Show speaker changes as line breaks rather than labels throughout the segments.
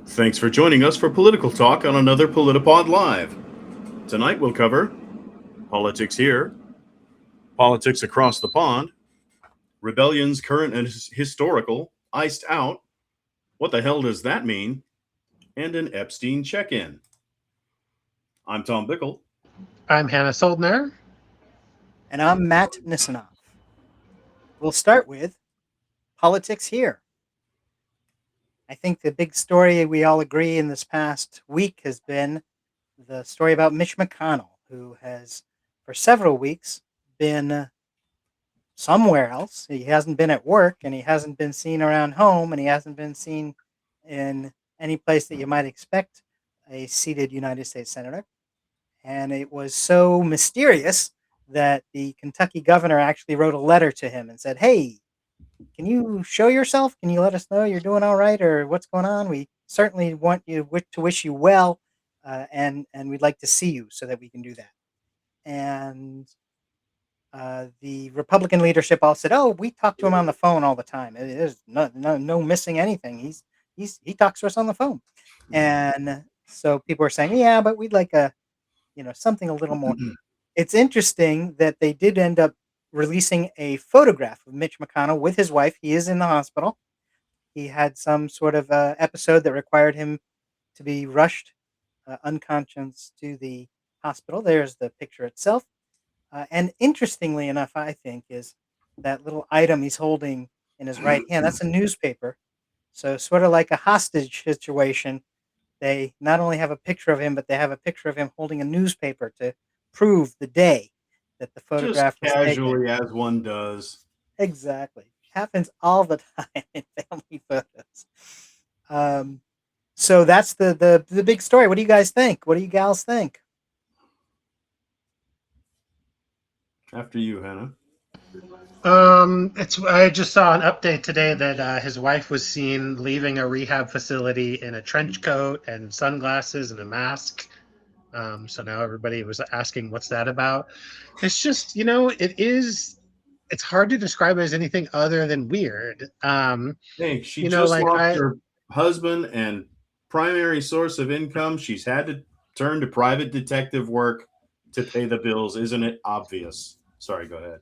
Thanks for joining us for Political Talk on another PolitiPod Live. Tonight we'll cover politics here, politics across the pond, rebellions current and historical, iced out, what the hell does that mean, and an Epstein check in. I'm Tom Bickle.
I'm Hannah Soldner.
And I'm Matt Nisanoff. We'll start with politics here. I think the big story we all agree in this past week has been the story about Mitch McConnell, who has, for several weeks, been somewhere else. He hasn't been at work, and he hasn't been seen around home, and he hasn't been seen in any place that you might expect a seated United States Senator. And it was so mysterious that the Kentucky governor actually wrote a letter to him and said, "Hey, can you show yourself? Can you let us know you're doing all right or what's going on? We certainly want you to wish you well, and we'd like to see you so that we can do that." And the Republican leadership all said, "Oh, we talk to him on the phone all the time. There's no missing anything. He talks to us on the phone." And so people are saying, "Yeah, but we'd like something a little more." It's interesting that they did end up releasing a photograph of Mitch McConnell with his wife. He is in the hospital. He had some sort of episode that required him to be rushed unconscious to the hospital. There's the picture itself. And interestingly enough, I think, is that little item he's holding in his right hand. That's a newspaper. So, sort of like a hostage situation, they not only have a picture of him, but they have a picture of him holding a newspaper to prove the day that the
Just
photograph was taken.
casually, as one does.
Exactly. Happens all the time in family photos. So that's the big story. What do you guys think? What do you gals think?
After you, Hannah.
I just saw an update today that his wife was seen leaving a rehab facility in a trench coat and sunglasses and a mask. So now everybody was asking, "What's that about?" It's just, it's hard to describe it as anything other than weird.
Hey, she just
Like
lost her husband and primary source of income. She's had to turn to private detective work to pay the bills. Isn't it obvious? Sorry, go ahead.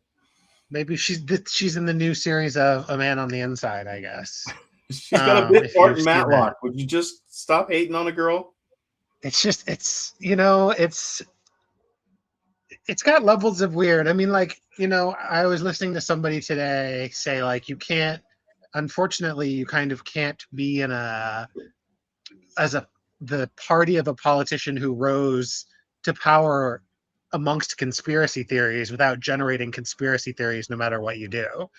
maybe she's in the new series of A Man on the Inside, I guess.
She's got a bit
If
part
you've
in
seen that.
Matlock. Would you just stop hating on a girl?
It's just it's got levels of weird. I mean, like, I was listening to somebody today say, like, unfortunately, you kind of can't be in as the party of a politician who rose to power amongst conspiracy theories without generating conspiracy theories no matter what you do.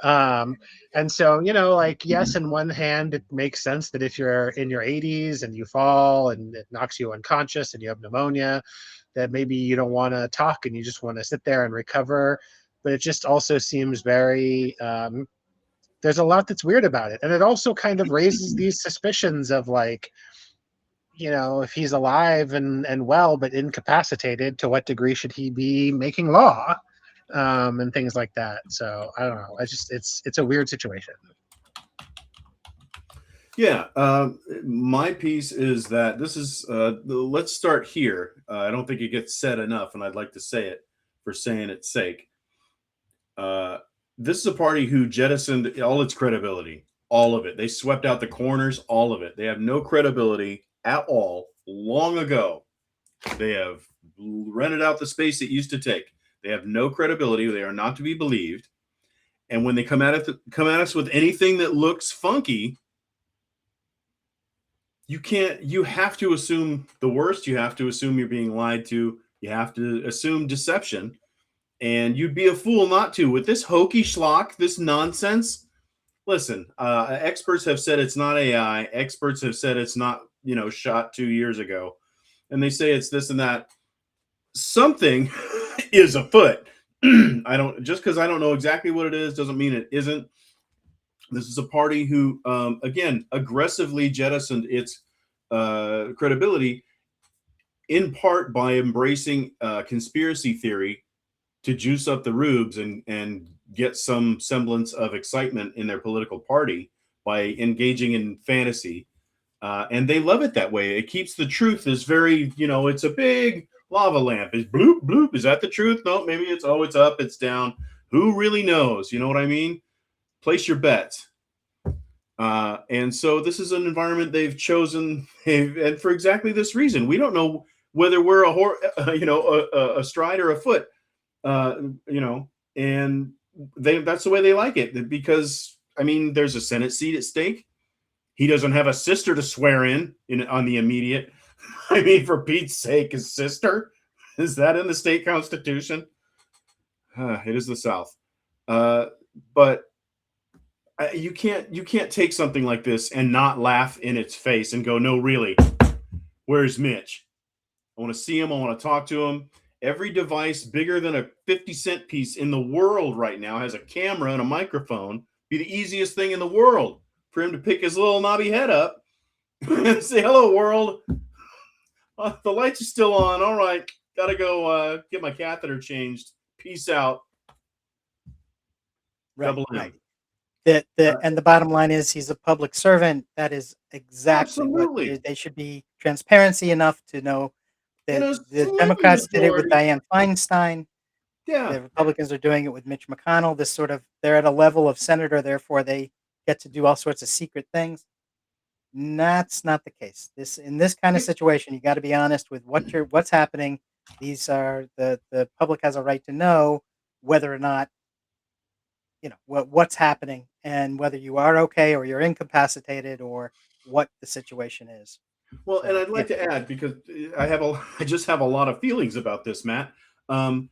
And so, like, yes, in one hand, it makes sense that if you're in your 80s and you fall and it knocks you unconscious and you have pneumonia, that maybe you don't want to talk and you just want to sit there and recover. But it just also seems very, there's a lot that's weird about it. And it also kind of raises these suspicions of, like, if he's alive and well, but incapacitated, to what degree should he be making law? And things like that. So I don't know. It's a weird situation.
Yeah, my piece is that this is. Let's start here. I don't think it gets said enough, and I'd like to say it for saying its sake. Uh, this is a party who jettisoned all its credibility, all of it. They swept out the corners, all of it. They have no credibility at all. Long ago, they have rented out the space it used to take. They have no credibility. They are not to be believed. And when they come at us with anything that looks funky, you have to assume the worst. You have to assume you're being lied to. You have to assume deception. And you'd be a fool not to. With this hokey schlock, this nonsense, listen, experts have said it's not AI. Experts have said it's not, shot 2 years ago. And they say it's this and that. Something is afoot. Just because I don't know exactly what it is doesn't mean it isn't. This is a party who, again, aggressively jettisoned its credibility in part by embracing conspiracy theory to juice up the rubes and get some semblance of excitement in their political party by engaging in fantasy. And they love it that way. It keeps the truth as very, it's a big lava lamp. Is bloop bloop? Is that the truth? No, maybe it's it's up, it's down. Who really knows? You know what I mean? Place your bets. And so this is an environment they've chosen, and for exactly this reason. We don't know whether we're astride or afoot, uh, and that's the way they like it, because I mean, there's a Senate seat at stake. He doesn't have a sister to swear in on the immediate. I mean, for Pete's sake, his sister, is that in the state constitution? It is the South, but you can't take something like this and not laugh in its face and go, no, really, where's Mitch? I want to see him. I want to talk to him. Every device bigger than a 50-cent piece in the world right now has a camera and a microphone. Be the easiest thing in the world for him to pick his little knobby head up and say, hello, world. The lights are still on. All right. Got to go get my catheter changed. Peace out. Double M.
Right. And the bottom line is he's a public servant. That is exactly
Absolutely.
what they should be transparency enough to know that
And
the Democrats did it with
majority.
Dianne Feinstein.
Yeah.
The Republicans are doing it with Mitch McConnell. They're at a level of senator, therefore they get to do all sorts of secret things. That's not the case. In this kind of situation, you got to be honest with what's happening. The public has a right to know whether or not what's happening and whether you are okay or you're incapacitated or what the situation is.
Well, and
So
I'd like to add, because I just have a lot of feelings about this, Matt. Um,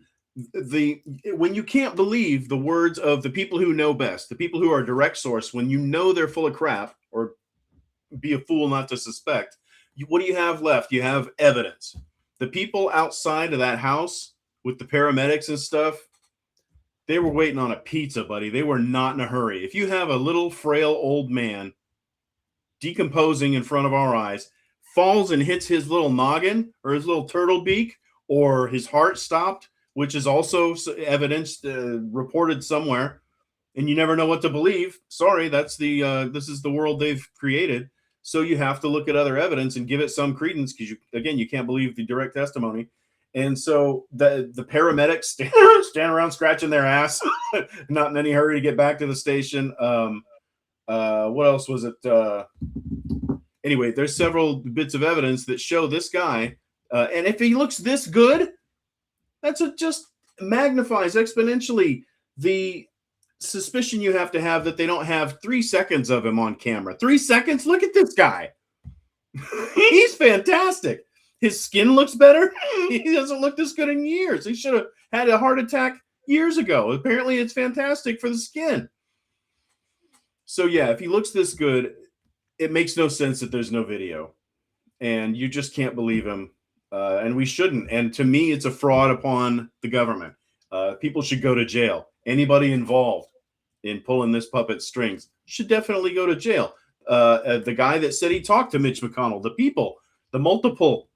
when you can't believe the words of the people who know best, the people who are direct source, when you know they're full of crap, or be a fool not to suspect, what do you have left? You have evidence. The people outside of that house with the paramedics and stuff, they were waiting on a pizza, buddy. They were not in a hurry. If you have a little frail old man decomposing in front of our eyes, falls and hits his little noggin or his little turtle beak, or his heart stopped, which is also evidenced, reported somewhere, and you never know what to believe. Sorry, that's this is the world they've created. So you have to look at other evidence and give it some credence, because you can't believe the direct testimony. And so the paramedics stand around scratching their ass, not in any hurry to get back to the station. What else was it? Anyway, there's several bits of evidence that show this guy, and if he looks this good, just magnifies exponentially the suspicion you have to have that they don't have 3 seconds of him on camera. 3 seconds? Look at this guy. He's fantastic. His skin looks better. He doesn't look this good in years. He should have had a heart attack years ago. Apparently, it's fantastic for the skin. So, yeah, if he looks this good, it makes no sense that there's no video. And you just can't believe him. And we shouldn't. And to me, it's a fraud upon the government. People should go to jail. Anybody involved in pulling this puppet's strings should definitely go to jail. The guy that said he talked to Mitch McConnell, the multiple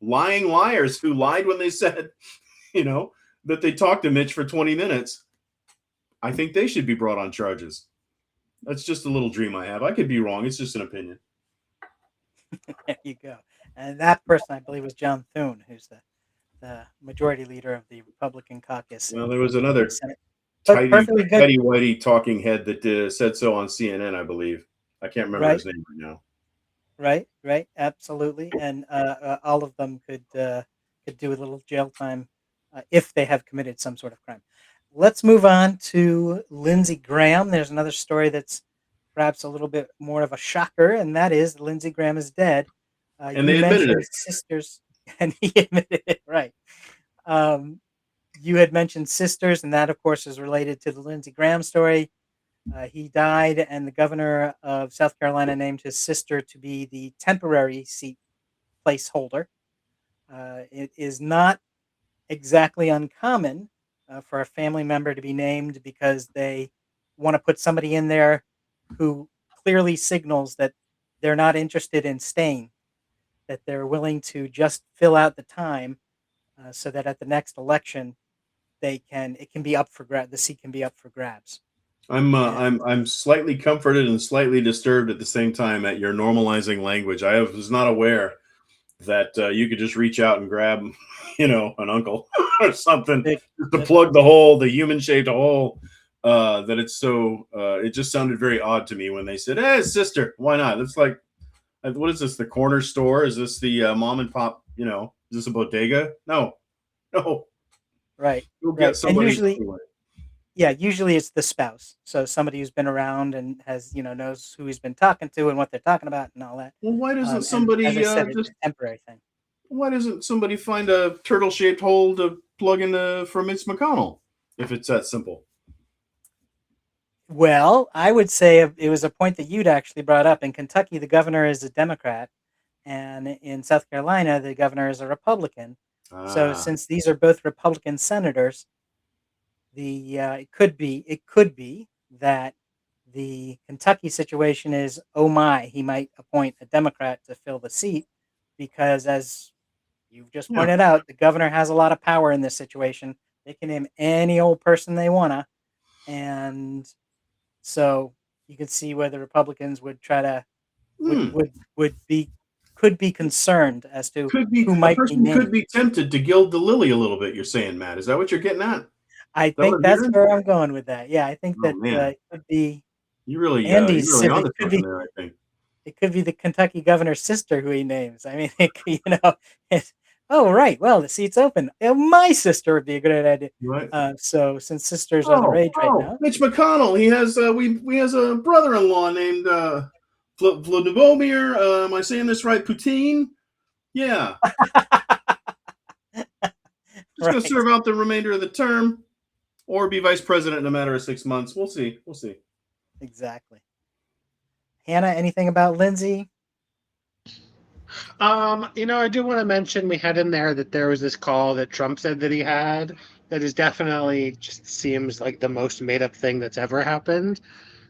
lying liars who lied when they said, that they talked to Mitch for 20 minutes, I think they should be brought on charges. That's just a little dream I have. I could be wrong. It's just an opinion.
There you go. And that person, I believe, was John Thune, who's the majority leader of the Republican caucus.
Well, there was another
Perfectly good.
tidy whitey talking head that said so on CNN, I believe. I can't remember his name right now.
Right, absolutely, and all of them could do a little jail time if they have committed some sort of crime. Let's move on to Lindsey Graham. There's another story that's perhaps a little bit more of a shocker, and that is Lindsey Graham is dead.
And they admitted it.
Sisters, and he admitted it, right. You had mentioned sisters, and that, of course, is related to the Lindsey Graham story. He died, and the governor of South Carolina named his sister to be the temporary seat placeholder. It is not exactly uncommon for a family member to be named because they want to put somebody in there who clearly signals that they're not interested in staying, that they're willing to just fill out the time so that at the next election it can be up for the seat can be up for grabs.
I'm slightly comforted and slightly disturbed at the same time at your normalizing language. Was not aware that you could just reach out and grab, an uncle or something
Big,
just to plug the hole, the human-shaped hole. That it's so. It just sounded very odd to me when they said, "Hey, sister, why not?" It's like, what is this? The corner store? Is this the mom and pop? Is this a bodega? No, no.
right,
You'll get
right. And
somebody anyway.
usually it's the spouse. So somebody who's been around and has, knows who he's been talking to and what they're talking about and all that.
Well, why doesn't
And as I
somebody
said, it's
just?
a temporary thing.
Why doesn't somebody find a turtle-shaped hole to plug into for Mitch McConnell if it's that simple?
Well, I would say it was a point that you'd actually brought up. In Kentucky, the governor is a Democrat, and in South Carolina, the governor is a Republican. So
Ah,
since these are both Republican senators, it could be that the Kentucky situation is, oh my, he might appoint a Democrat to fill the seat because, as you've just
yeah.
pointed out, the governor has a lot of power in this situation. They can name any old person they wanna, and so you can see where the Republicans would try to
Hmm.
would be could be concerned as to
Could be
who
a
might be
person could
named.
be tempted to gild the lily a little bit. You're saying, Matt? Is that what you're getting at? Is
I
that what
think
I'm
that's
hearing?
where I'm going with that. Yeah, I think
Oh
that
man,
it could be
you're
Andy's.
really
It
onto
could
something
be
there. I think.
it could be the Kentucky governor's sister who he names. I mean, it's, oh right, well the seat's open. My sister would be a great idea.
Right.
So since sisters are the rage right now,
Mitch McConnell. He has we has a brother-in-law named Vladimir. Am I saying this right? Poutine. Yeah. Just going to
right?
serve out the remainder of the term, or be vice president in a matter of 6 months. We'll see. We'll see.
Exactly. Hannah, anything about Lindsay?
I do want to mention we had in there that there was this call that Trump said that he had that is definitely just seems like the most made up thing that's ever happened.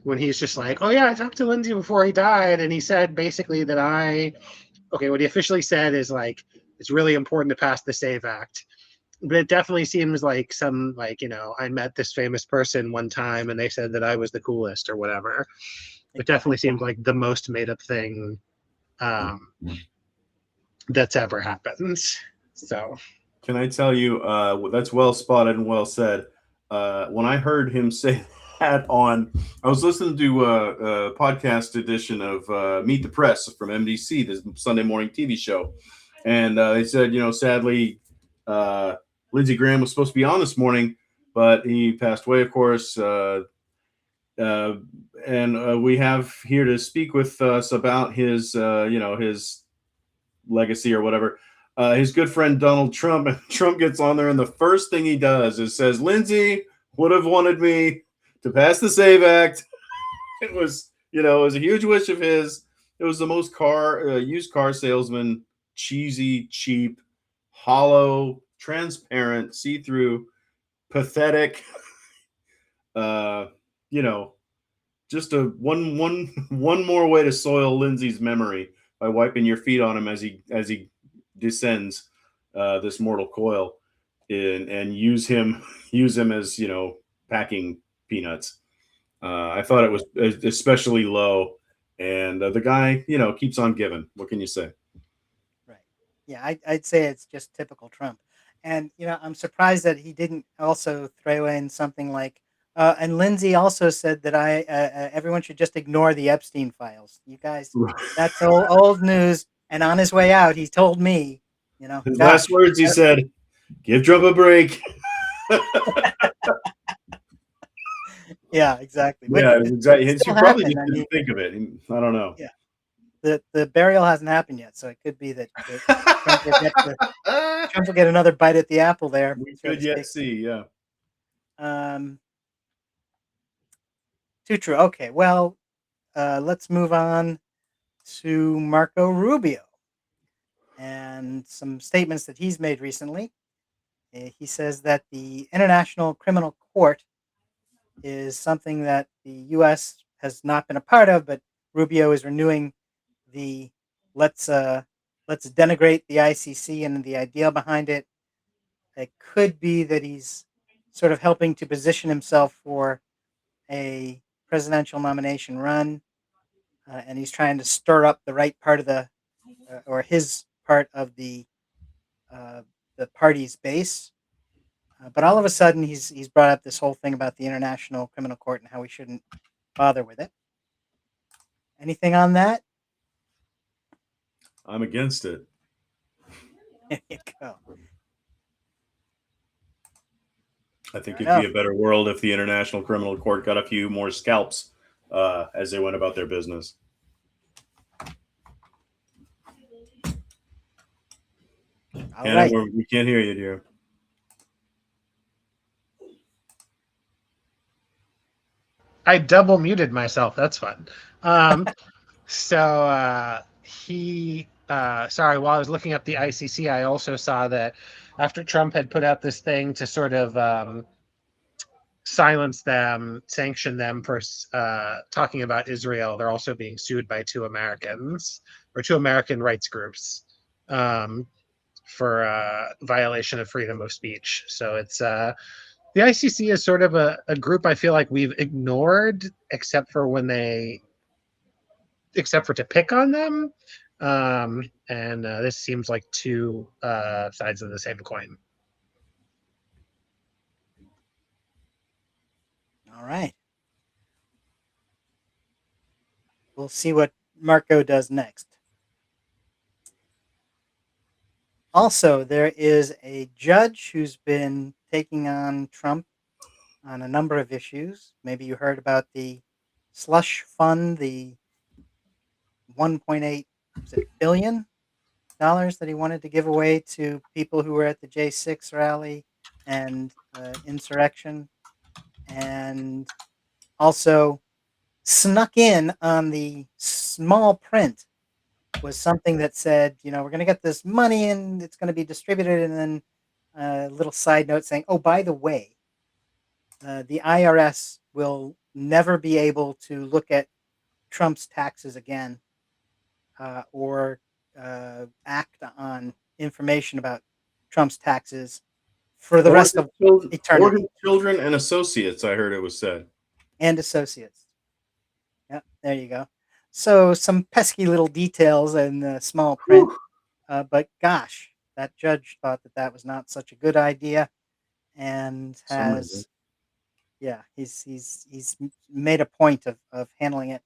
When he's just like, "Oh yeah, I talked to Lindsay before he died, and he said basically that what he officially said is like it's really important to pass the Save Act." But it definitely seems like some I met this famous person one time and they said that I was the coolest or whatever. It definitely seems like the most made up thing um, that's ever happened. So
Can I tell you? That's well spotted and well said. When I heard him say that I was listening to a podcast edition of Meet the Press from MDC, this Sunday morning TV show, and they said, sadly, Lindsey Graham was supposed to be on this morning, but he passed away, of course. Uh, and we have here to speak with us about his legacy or whatever. His good friend Donald Trump, and Trump gets on there, and the first thing he does is says, "Lindsay would have wanted me to pass the Save Act." It was a huge wish of his. It was the most used car salesman, cheesy, cheap, hollow, transparent, see-through, pathetic. Uh, you know, just a one more way to soil Lindsay's memory by wiping your feet on him as he descends this mortal coil, and use him as packing peanuts. I thought it was especially low, and the guy keeps on giving. What can you say?
Right. Yeah, I'd say it's just typical Trump. And, I'm surprised that he didn't also throw in something like, and Lindsay also said that everyone should just ignore the Epstein files. You guys, that's old news. And on his way out, he told me,
His last
gosh,
words, he said, "Give Trump a break."
yeah, exactly. Which
Yeah,
could
exactly. He
still
probably
happen.
just
I
didn't
mean,
think of it. I don't know.
yeah, the burial hasn't happened yet, so it could be that Trump will get Trump will get another bite at the apple there,
We
so to
could yet
speak.
see. Yeah.
Um, Too true. Okay, well, let's move on to Marco Rubio and some statements that he's made recently. He says that the International Criminal Court is something that the U.S. has not been a part of, but Rubio is renewing the let's uh, let's denigrate the ICC and the idea behind it. It could be that he's sort of helping to position himself for a presidential nomination run, and he's trying to stir up the right part of or his part of the party's base. But all of a sudden, he's brought up this whole thing about the International Criminal Court and how we shouldn't bother with it. Anything on that?
I'm against it.
There you go.
I think
Fair
it'd be
enough.
a better world if the International Criminal Court got a few more scalps as they went about their business.
All
Hannah,
right.
we can't hear you, dear.
I double muted myself. That's fun. Sorry, while I was looking up the ICC, I also saw that after Trump had put out this thing to sort of silence them, sanction them for talking about Israel, they're also being sued by two American rights groups for violation of freedom of speech. So it's the ICC is sort of a group I feel like we've ignored, except for to pick on them. And this seems like two sides of the same coin.
All right. We'll see what Marco does next. Also, there is a judge who's been taking on Trump on a number of issues. Maybe you heard about the slush fund, the 1.8 billion dollars that he wanted to give away to people who were at the J6 rally and insurrection, and also snuck in on the small print was something that said, we're going to get this money and it's going to be distributed, and then a little side note saying, oh, by the way, the IRS will never be able to look at Trump's taxes again or act on information about Trump's taxes for the rest of eternity.
Or his children and associates, I heard it was said.
And associates. Yep, there you go. So some pesky little details in the small print, but gosh, that judge thought that was not such a good idea, and has, he's made a point of handling it.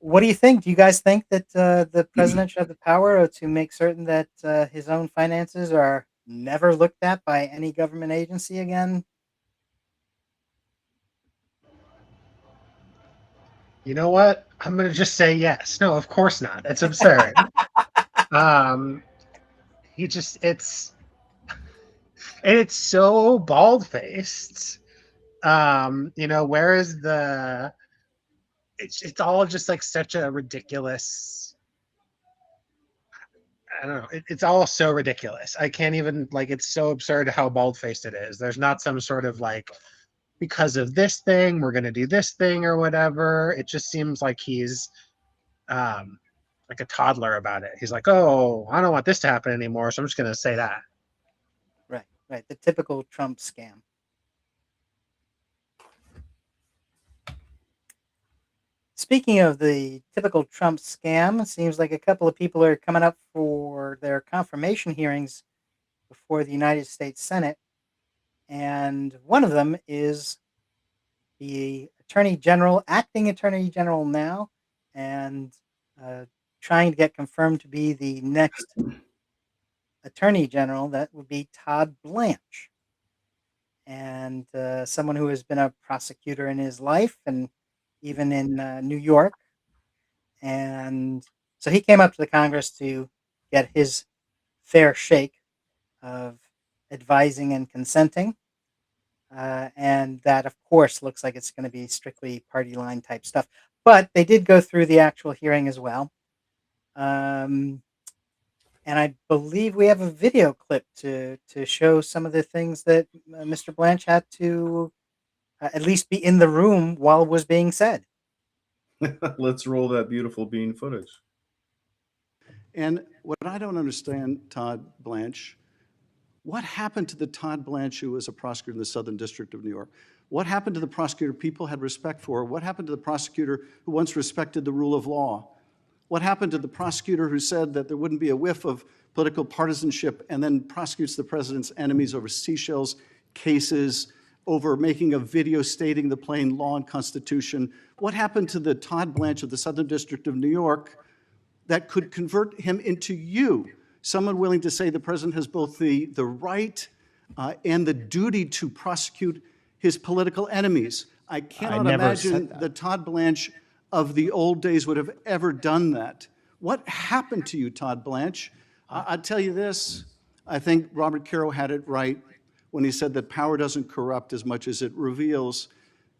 What do you think? Do you guys think that the president should have the power to make certain that his own finances are never looked at by any government agency again?
You know what? I'm going to just say yes. No, of course not. It's absurd. It's so bald-faced. Where is it's all just like such a ridiculous, I don't know. It's all so ridiculous. I can't even, it's so absurd how bald-faced it is. There's not some sort of because of this thing, we're going to do this thing or whatever. It just seems like he's like a toddler about it. He's like, oh, I don't want this to happen anymore, so I'm just going to say that.
Right. The typical Trump scam. Speaking of the typical Trump scam, it seems like a couple of people are coming up for their confirmation hearings before the United States Senate. And one of them is the acting Attorney General now, and trying to get confirmed to be the next Attorney General. That would be Todd Blanche. And someone who has been a prosecutor in his life and even in New York. And so he came up to the Congress to get his fair shake of advising and consenting. And that, of course, looks like it's going to be strictly party line type stuff. But they did go through the actual hearing as well. And I believe we have a video clip to show some of the things that Mr. Blanche had to at least be in the room while it was being said.
Let's roll that beautiful bean footage.
And what I don't understand, Todd Blanche, what happened to the Todd Blanche who was a prosecutor in the Southern District of New York? What happened to the prosecutor people had respect for? What happened to the prosecutor who once respected the rule of law? What happened to the prosecutor who said that there wouldn't be a whiff of political partisanship and then prosecutes the president's enemies over seashells cases, over making a video stating the plain law and Constitution? What happened to the Todd Blanche of the Southern District of New York that could convert him into you, someone willing to say the president has both the right and the duty to prosecute his political enemies? I cannot
never said
imagine
that.
the Todd Blanche of the old days would have ever done that. What happened to you, Todd Blanche? I'll tell you this. I think Robert Caro had it right when he said that power doesn't corrupt as much as it reveals.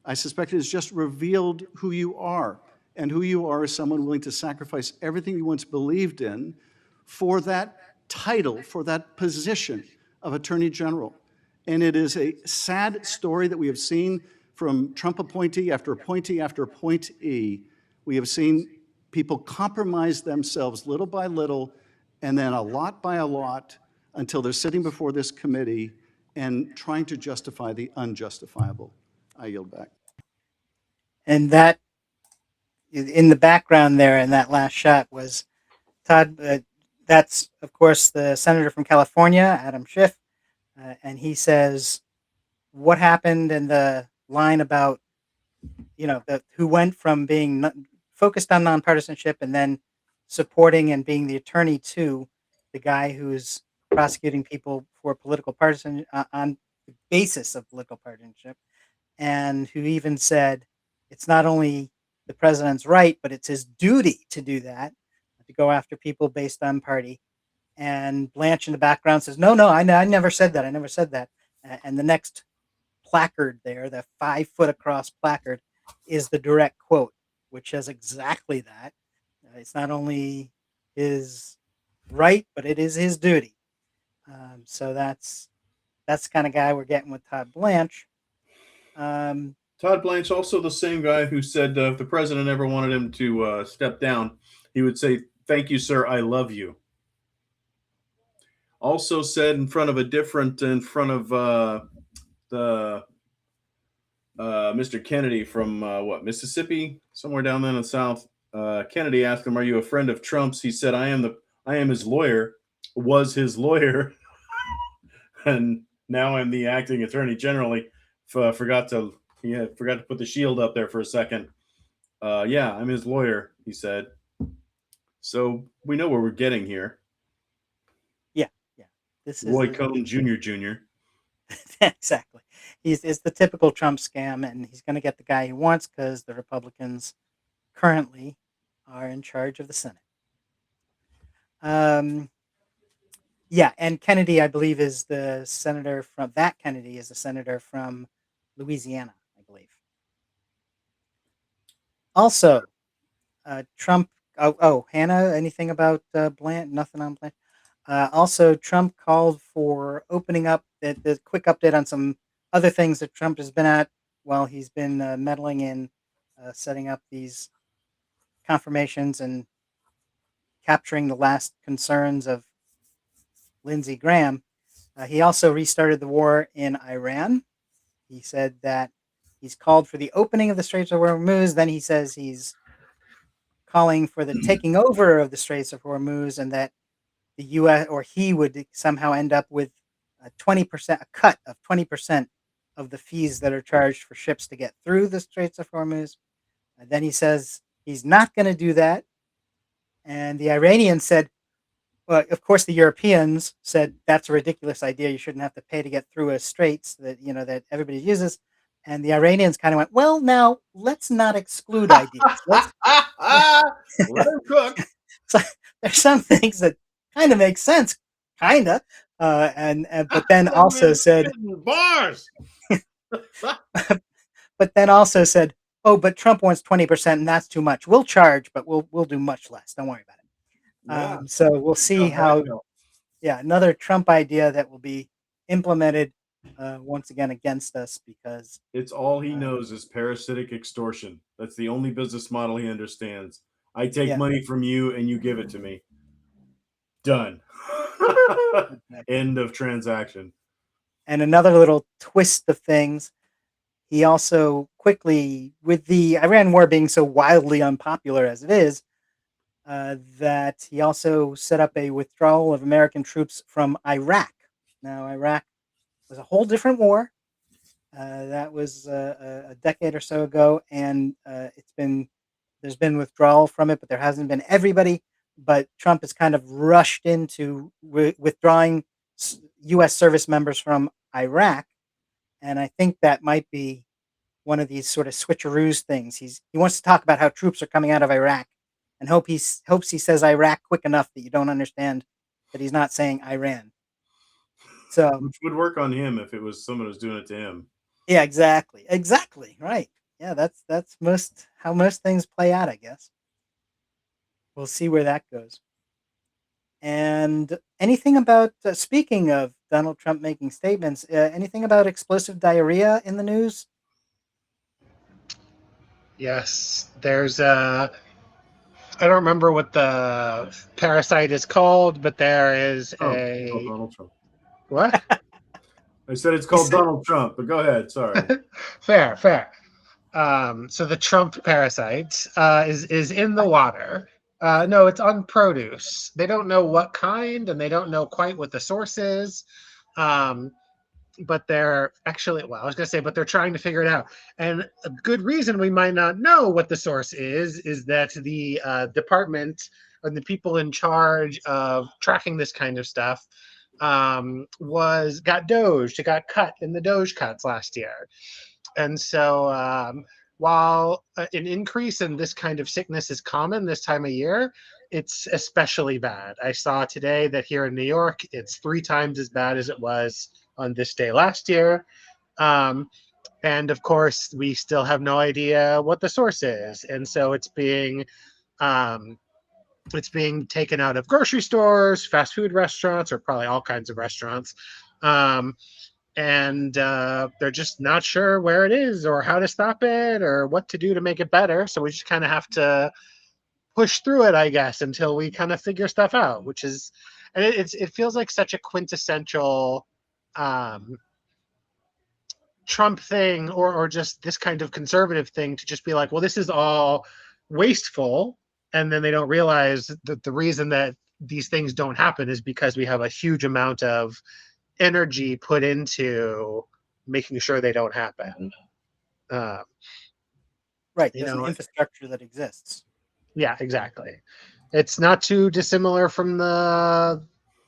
I suspect it has just revealed who you are. And who you are is someone willing to sacrifice everything you once believed in for that title, for that position of Attorney General. And it is a sad story that we have seen from Trump appointee after appointee after appointee. We have seen people compromise themselves little by little and then a lot by a lot until they're sitting before this committee and trying to justify the unjustifiable. I yield back.
And that, in the background there in that last shot, was Todd. That's, of course, the senator from California, Adam Schiff. And he says, what happened in the line about, who went from being focused on nonpartisanship and then supporting and being the attorney to the guy who's prosecuting people for political partisan on the basis of political partisanship, and who even said it's not only the president's right, but it's his duty to do that, to go after people based on party. And Blanche in the background says, no, I never said that. I never said that. And the next placard there, the 5 foot across placard, is the direct quote, which says exactly that. It's not only his right, but it is his duty. So that's the kind of guy we're getting with Todd Blanche.
Todd Blanche, also the same guy who said if the president ever wanted him to step down, he would say, "Thank you, sir. I love you." Also said in front of the Mr. Kennedy from Mississippi, somewhere down there in the South. Kennedy asked him, "Are you a friend of Trump's?" He said, "I am his lawyer, was his lawyer, and now I'm the acting attorney general." He forgot to put the shield up there for a second. Yeah, I'm his lawyer, he said. So we know where we're getting here.
Yeah. This is
Roy Cohn Jr.
exactly. It's the typical Trump scam, and he's going to get the guy he wants because the Republicans currently are in charge of the Senate. Yeah, and Kennedy, I believe, is the senator from Louisiana, I believe. Also, Trump. Oh, Hannah, anything about Blanche? Nothing on Blanche. Also, Trump called for opening up the quick update on some other things that Trump has been at while he's been meddling in setting up these confirmations and capturing the last concerns of Lindsey Graham. He also restarted the war in Iran. He said that he's called for the opening of the Straits of Hormuz. Then he says he's calling for the taking over of the Straits of Hormuz, and that the U.S. or he would somehow end up with a cut of 20% of the fees that are charged for ships to get through the Straits of Hormuz. And then he says he's not going to do that. And the Iranians said, well, of course, the Europeans said that's a ridiculous idea. You shouldn't have to pay to get through a straits that that everybody uses. And the Iranians kind of went, well, now let's not exclude ideas.
Let him cook.
So there's some things that kind of make sense, kind of, but then also said
bars.
but then also said, oh, but Trump wants 20%, and that's too much. We'll charge, but we'll do much less. Don't worry about it.
Yeah.
So we'll see how. Yeah, another Trump idea that will be implemented once again against us because
it's all he knows is parasitic extortion. That's the only business model he understands. I take money from you and you give it to me. Done. End of transaction.
And another little twist of things, he also quickly, with the Iran war being so wildly unpopular as it is, that he also set up a withdrawal of American troops from Iraq. Now, Iraq was a whole different war. That was a decade or so ago, and there's been withdrawal from it, but there hasn't been everybody. But Trump has kind of rushed into withdrawing U.S. service members from Iraq, and I think that might be one of these sort of switcheroos things. He wants to talk about how troops are coming out of Iraq, and hopes he says Iraq quick enough that you don't understand that he's not saying Iran. So
Which would work on him if it was someone who's doing it to him.
yeah, exactly, right. Yeah, that's how most things play out, I guess. We'll see where that goes. And anything about speaking of Donald Trump making statements, anything about explosive diarrhea in the news?
Yes, there's I don't remember what the parasite is called, but there is
It's called Donald Trump.
What?
I said it's called Donald Trump, but go ahead. Sorry.
Fair. So the Trump parasite is in the water. No, it's on produce. They don't know what kind, and they don't know quite what the source is. But they're actually, well, I was going to say, but they're trying to figure it out. And a good reason we might not know what the source is that the department and the people in charge of tracking this kind of stuff got doged. It got cut in the Doge cuts last year. And so while an increase in this kind of sickness is common this time of year, it's especially bad. I saw today that here in New York, it's 3 times as bad as it was on this day last year. And of course, we still have no idea what the source is. And so it's being taken out of grocery stores, fast food restaurants, or probably all kinds of restaurants. And they're just not sure where it is or how to stop it or what to do to make it better. So we just kind of have to push through it, I guess, until we kind of figure stuff out, which is, and it feels like such a quintessential Trump thing or just this kind of conservative thing to just be like, well, this is all wasteful. And then they don't realize that the reason that these things don't happen is because we have a huge amount of energy put into making sure they don't happen.
Right, there's an infrastructure that exists.
Yeah, exactly. It's not too dissimilar from the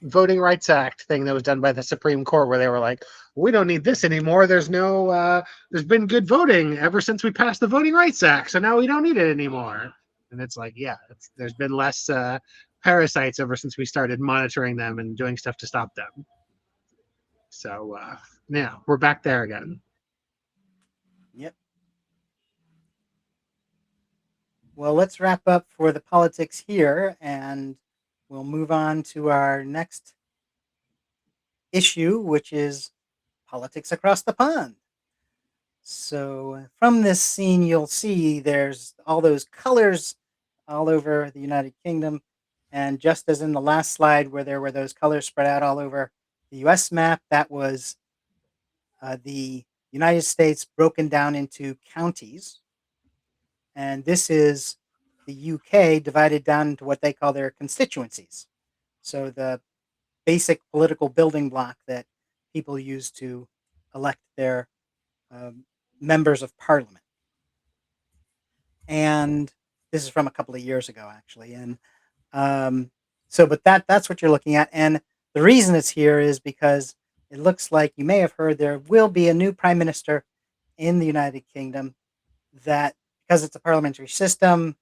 Voting Rights Act thing that was done by the Supreme Court, where they were like, we don't need this anymore. There's been good voting ever since we passed the Voting Rights Act, so now we don't need it anymore. And it's like, yeah, there's been less parasites ever since we started monitoring them and doing stuff to stop them. So yeah, we're back there again.
Yep. Well, let's wrap up for the politics here, and we'll move on to our next issue, which is politics across the pond. So from this scene, you'll see there's all those colors all over the United Kingdom. And just as in the last slide where there were those colors spread out all over the US map, that was the United States broken down into counties. And this is the UK divided down into what they call their constituencies. So the basic political building block that people use to elect their members of parliament. And this is from a couple of years ago, actually. And but that's what you're looking at. And the reason it's here is because it looks like, you may have heard, there will be a new prime minister in the United Kingdom that, because it's a parliamentary system,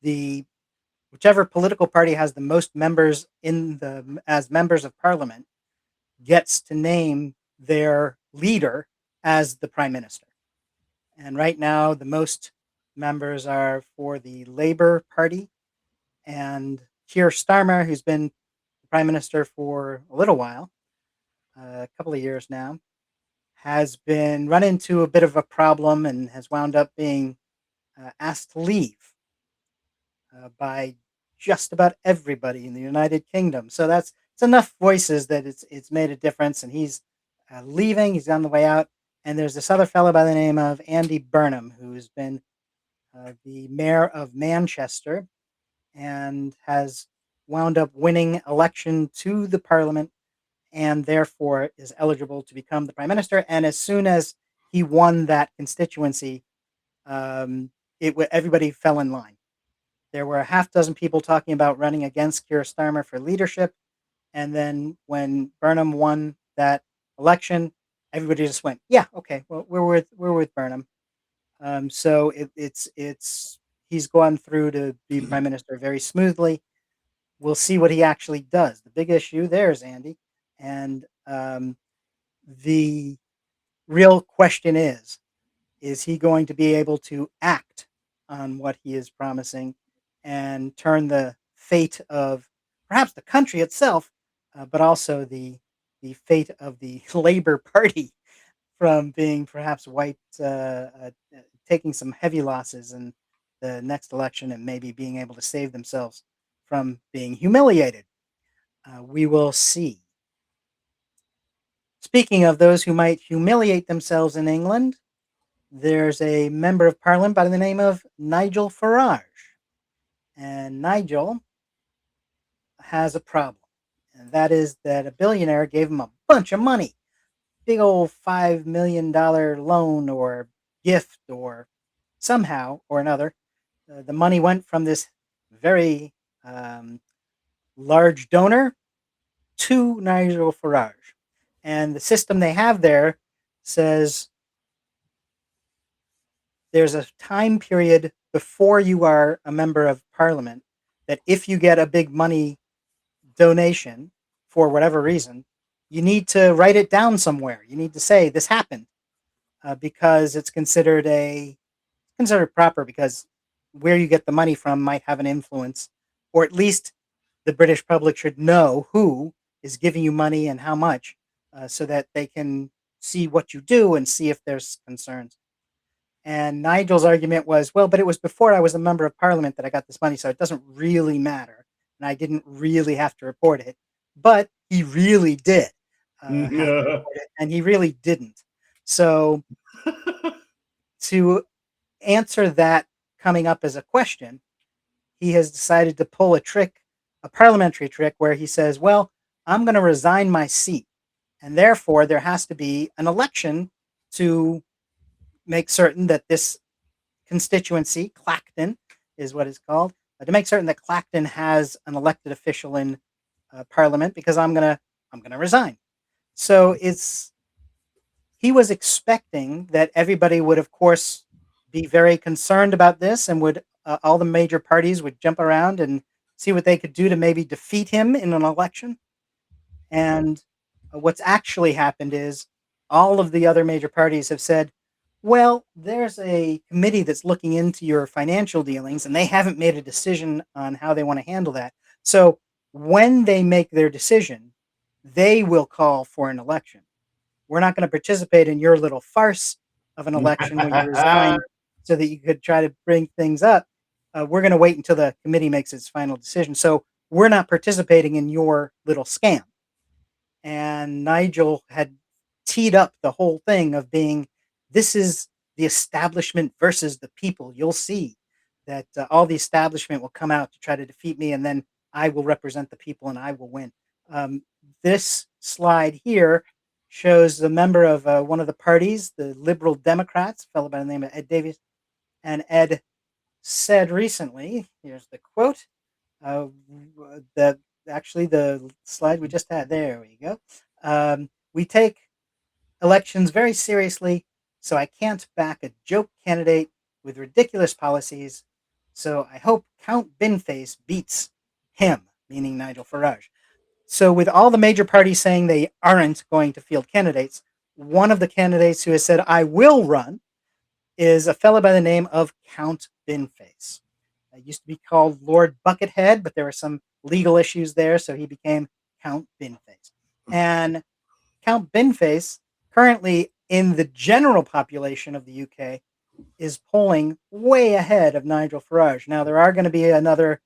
whichever political party has the most members as members of parliament gets to name their leader as the prime minister. And right now, the most members are for the Labour Party, and Keir Starmer, who's been the prime minister for a little while, a couple of years now, has been run into a bit of a problem and has wound up being asked to leave by just about everybody in the United Kingdom. So it's enough voices that it's made a difference, and he's leaving. He's on the way out. And there's this other fellow by the name of Andy Burnham, who's been the mayor of Manchester and has wound up winning election to the parliament and therefore is eligible to become the prime minister. And as soon as he won that constituency, um, everybody fell in line. There were a half dozen people talking about running against Keir Starmer for leadership, and then when Burnham won that election, everybody just went, "Yeah, okay, well, we're with Burnham." So it's he's gone through to be prime minister very smoothly. We'll see what he actually does. The big issue there is Andy, and the real question is he going to be able to act on what he is promising and turn the fate of perhaps the country itself, but also the fate of the Labor Party from being perhaps wiped, taking some heavy losses in the next election and maybe being able to save themselves from being humiliated. We will see. Speaking of those who might humiliate themselves in England, there's a member of parliament by the name of Nigel Farage. And Nigel has a problem. And that is that a billionaire gave him a bunch of money. Big old $5 million loan or gift or somehow or another. The money went from this very large donor to Nigel Farage. And the system they have there says there's a time period before you are a member of parliament that if you get a big money donation for whatever reason, you need to write it down somewhere. You need to say this happened because it's considered proper because where you get the money from might have an influence, or at least the British public should know who is giving you money and how much, so that they can see what you do and see if there's concerns. And Nigel's argument was, well, but it was before I was a member of parliament that I got this money, so it doesn't really matter. And I didn't really have to report it. But he really did have to report it, and he really didn't. So to answer that coming up as a question, he has decided to pull a parliamentary trick where he says, well, I'm going to resign my seat. And therefore, there has to be an election to make certain that this constituency, Clacton is what it's called, to make certain that Clacton has an elected official in Parliament because I'm gonna resign. So he was expecting that everybody would, of course, be very concerned about this and would all the major parties would jump around and see what they could do to maybe defeat him in an election. And what's actually happened is all of the other major parties have said, well, there's a committee that's looking into your financial dealings, and they haven't made a decision on how they want to handle that. So when they make their decision, they will call for an election. We're not going to participate in your little farce of an election when you resign so that you could try to bring things up. We're going to wait until the committee makes its final decision. So we're not participating in your little scam. And Nigel had teed up the whole thing of being, this is the establishment versus the people. You'll see that all the establishment will come out to try to defeat me, and then I will represent the people and I will win. This slide here shows a member of one of the parties, the Liberal Democrats, a fellow by the name of Ed Davies. And Ed said recently, here's the quote, that actually the slide we just had, there we go. We take elections very seriously, so I can't back a joke candidate with ridiculous policies. So I hope Count Binface beats him, meaning Nigel Farage. So with all the major parties saying they aren't going to field candidates, one of the candidates who has said, I will run, is a fellow by the name of Count Binface. It used to be called Lord Buckethead, but there were some legal issues there, so he became Count Binface. And Count Binface, currently in the general population of the UK, is polling way ahead of Nigel Farage. Now, there are going to be another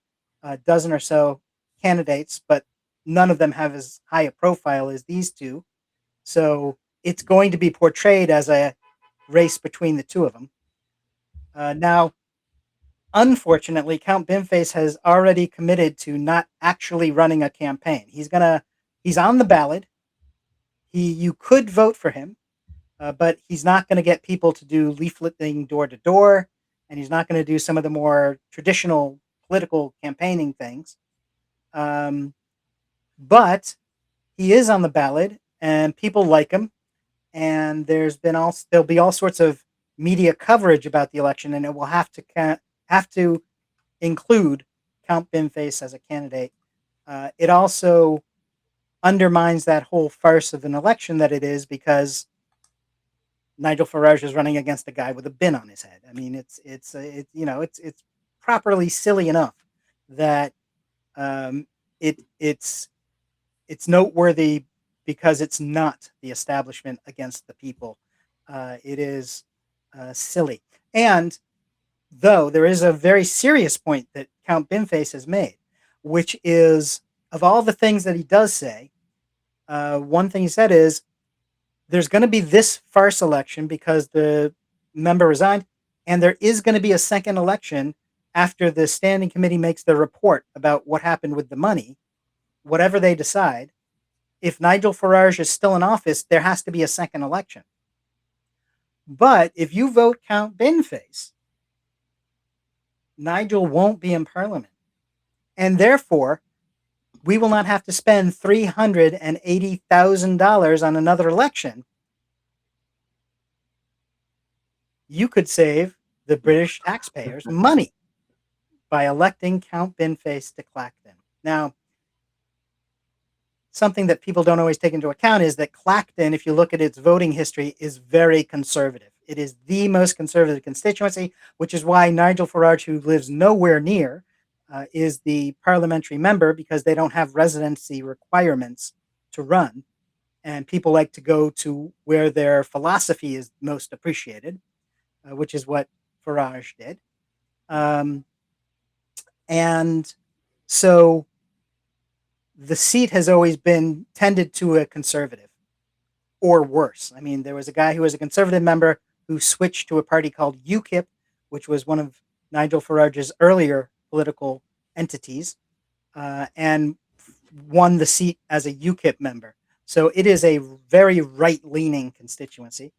dozen or so candidates, but none of them have as high a profile as these two. So it's going to be portrayed as a race between the two of them. Now, unfortunately, Count Binface has already committed to not actually running a campaign. He's on the ballot. You could vote for him, but he's not going to get people to do leafleting door to door, and he's not going to do some of the more traditional political campaigning things. But he is on the ballot, and people like him. And there'll be all sorts of media coverage about the election, and it will have to include Count Binface as a candidate. It also undermines that whole farce of an election that it is, because Nigel Farage is running against a guy with a bin on his head. I mean, it's properly silly enough that um, it's noteworthy because it's not the establishment against the people. It is silly. And though there is a very serious point that Count Binface has made, which is, of all the things that he does say, one thing he said is, there's going to be this farce election because the member resigned, and there is going to be a second election after the standing committee makes their report about what happened with the money, whatever they decide. If Nigel Farage is still in office, there has to be a second election. But if you vote Count Binface, Nigel won't be in Parliament. And therefore, we will not have to spend $380,000 on another election. You could save the British taxpayers money by electing Count Binface to Clacton. Now, something that people don't always take into account is that Clacton, if you look at its voting history, is very conservative. It is the most conservative constituency, which is why Nigel Farage, who lives nowhere near, is the parliamentary member, because they don't have residency requirements to run. And people like to go to where their philosophy is most appreciated, which is what Farage did. And so the seat has always been tended to a conservative, or worse. I mean, there was a guy who was a conservative member who switched to a party called UKIP, which was one of Nigel Farage's earlier political entities, and won the seat as a UKIP member. So it is a very right-leaning constituency.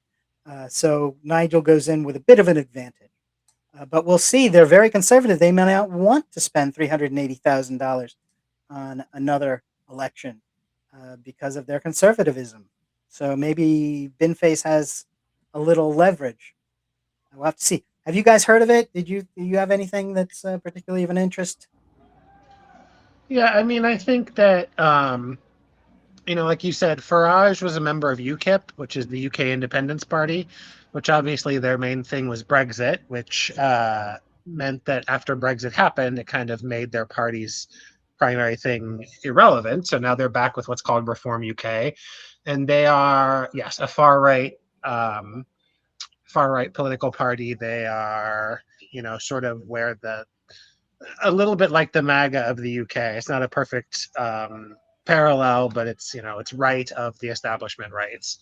So Nigel goes in with a bit of an advantage. But we'll see. They're very conservative. They may not want to spend $380,000 on another election because of their conservatism. So maybe Binface has a little leverage. We'll have to see. Have you guys heard of it? Do you have anything that's particularly of an interest?
Yeah, I mean, I think that like you said, Farage was a member of UKIP, which is the UK Independence Party, which obviously their main thing was Brexit, which meant that after Brexit happened, it kind of made their party's primary thing irrelevant. So now they're back with what's called Reform UK, and they are, yes, a far right political party. They are, sort of where a little bit like the MAGA of the UK. It's not a perfect parallel, but it's right of the establishment rights.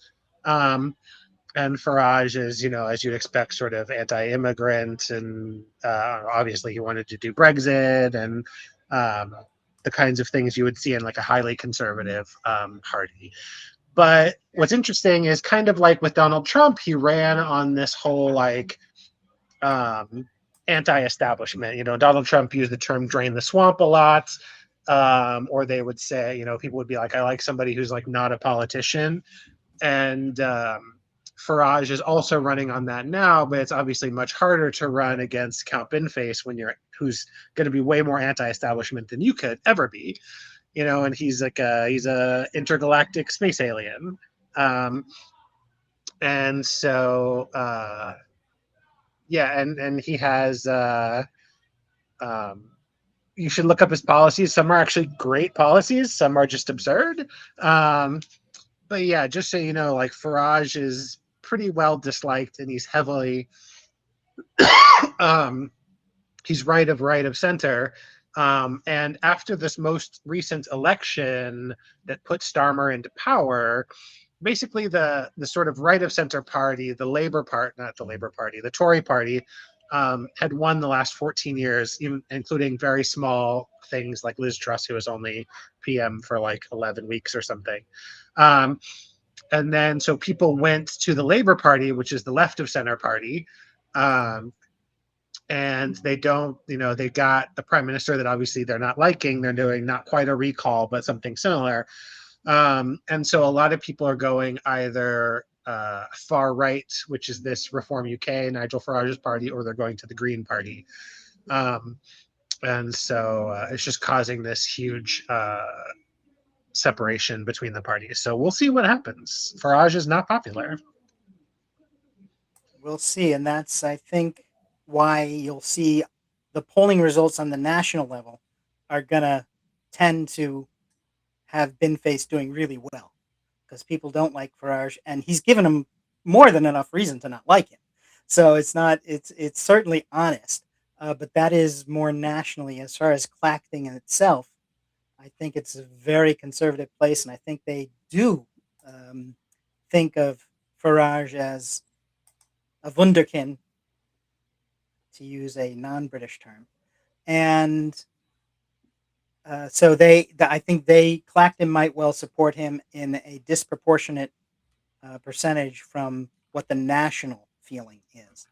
And Farage is, as you'd expect, sort of anti-immigrant, and obviously he wanted to do Brexit and the kinds of things you would see in like a highly conservative party. But what's interesting is, kind of like with Donald Trump, he ran on this whole like anti-establishment. Donald Trump used the term "drain the swamp" a lot, or they would say, people would be like, "I like somebody who's like not a politician," and Farage is also running on that now, but it's obviously much harder to run against Count Binface who's going to be way more anti-establishment than you could ever be, and he's a intergalactic space alien, and so yeah, and he has you should look up his policies. Some are actually great policies, some are just absurd. But yeah, just so you know, like, Farage is pretty well disliked, and he's heavily he's right of center. And after this most recent election that put Starmer into power, basically the sort of right of center party, the the Tory party, had won the last 14 years, even including very small things like Liz Truss, who was only PM for like 11 weeks or something. Um, and then so people went to the Labour Party, which is the left of center party. Um, and they don't, they got the prime minister that obviously they're not liking. They're doing not quite a recall, but something similar. And so a lot of people are going either far right, which is this Reform UK, Nigel Farage's party, or they're going to the Green Party. And so it's just causing this huge separation between the parties. So we'll see what happens. Farage is not popular.
We'll see. And that's, I think, why you'll see the polling results on the national level are going to tend to have Binface doing really well because people don't like Farage, and he's given them more than enough reason to not like him. So it's certainly honest, but that is more nationally. As far as Clacton in itself, I think it's a very conservative place, and I think they do think of Farage as a wunderkind, to use a non-British term, and so I think Clacton might well support him in a disproportionate percentage from what the national feeling is.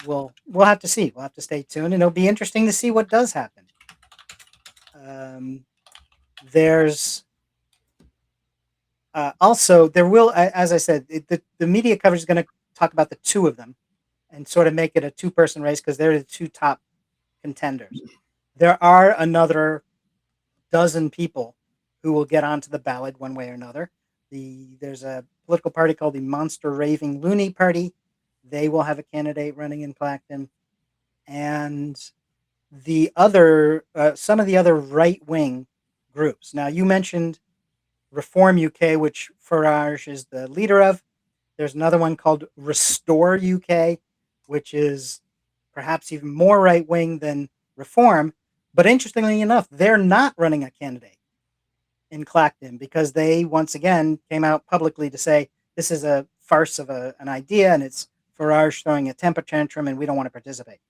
We'll have to see. We'll have to stay tuned, and it'll be interesting to see what does happen. There's also there will, as I said, the media coverage is going to talk about the two of them and sort of make it a two-person race because they're the two top contenders. There are another dozen people who will get onto the ballot one way or another. There's a political party called the Monster Raving Loony Party. They will have a candidate running in Clacton. And the other, some of the other right-wing groups. Now, you mentioned Reform UK, which Farage is the leader of. There's another one called Restore UK, which is perhaps even more right-wing than Reform. But interestingly enough, they're not running a candidate in Clacton because they once again came out publicly to say this is a farce of an idea and it's Farage throwing a temper tantrum and we don't want to participate.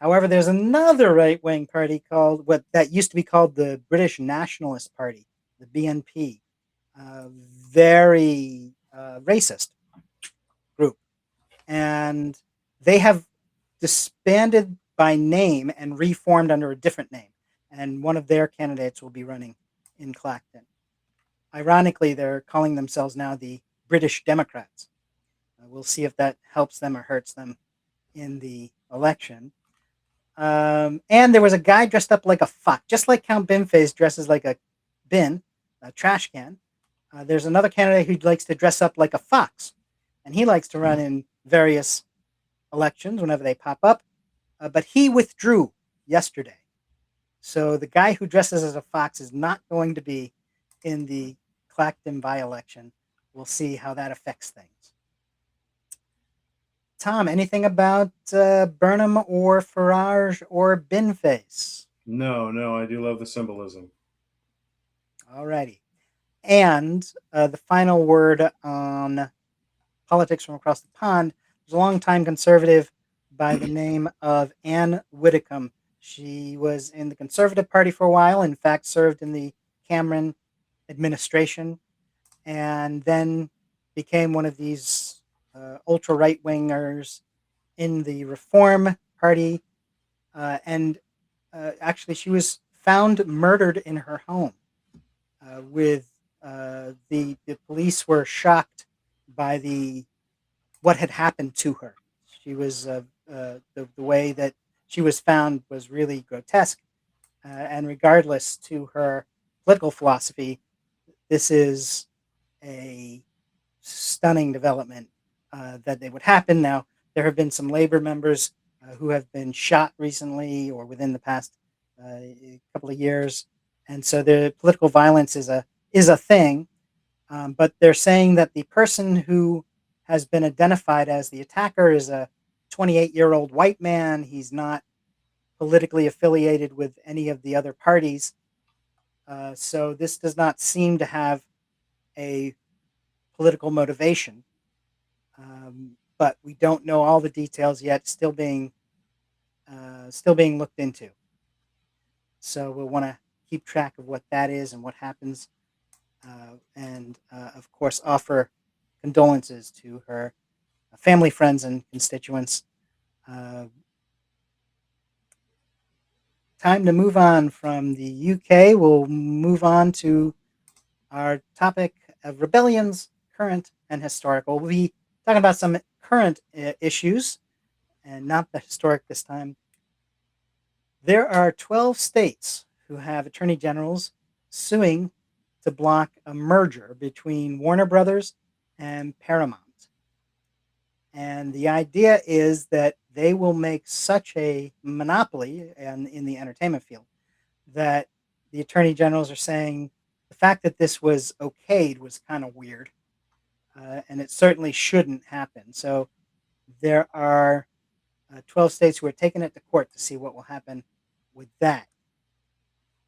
However, there's another right-wing party called what that used to be called the British Nationalist Party, the BNP, very racist group, and they have disbanded by name and reformed under a different name. And one of their candidates will be running in Clacton. Ironically, they're calling themselves now the British Democrats. We'll see if that helps them or hurts them in the election. And there was a guy dressed up like a fox, just like Count Binface dresses like a bin, a trash can. There's another candidate who likes to dress up like a fox, and he likes to run in various elections whenever they pop up. But he withdrew yesterday. So the guy who dresses as a fox is not going to be in the Clacton by-election. We'll see how that affects things. Tom, anything about Burnham or Farage or Binface?
No, I do love the symbolism.
Alrighty. And the final word on politics from across the pond. There's a longtime conservative by the name of Anne Widdecombe. She was in the Conservative Party for a while, in fact, served in the Cameron administration, and then became one of these ultra right wingers in the Reform Party. And actually, she was found murdered in her home. With the police were shocked by what had happened to her. She was the way that she was found was really grotesque, and regardless to her political philosophy, this is a stunning development that they would happen. Now, there have been some labor members who have been shot recently or within the past couple of years, and so the political violence is a thing. But they're saying that the person who has been identified as the attacker is a 28-year-old white man. He's not politically affiliated with any of the other parties. So this does not seem to have a political motivation, but we don't know all the details yet. Still being looked into. So we'll want to keep track of what that is and what happens, and of course offer condolences to her family, friends, and constituents. Uh, Time to move on from the UK. We'll move on to our topic of rebellions, current and historical. We'll be talking about some current issues and not the historic this time. There are 12 states who have attorney generals suing to block a merger between Warner Brothers and Paramount. And the idea is that they will make such a monopoly in the entertainment field that the attorney generals are saying the fact that this was okayed was kind of weird, and it certainly shouldn't happen. So there are 12 states who are taking it to court to see what will happen with that.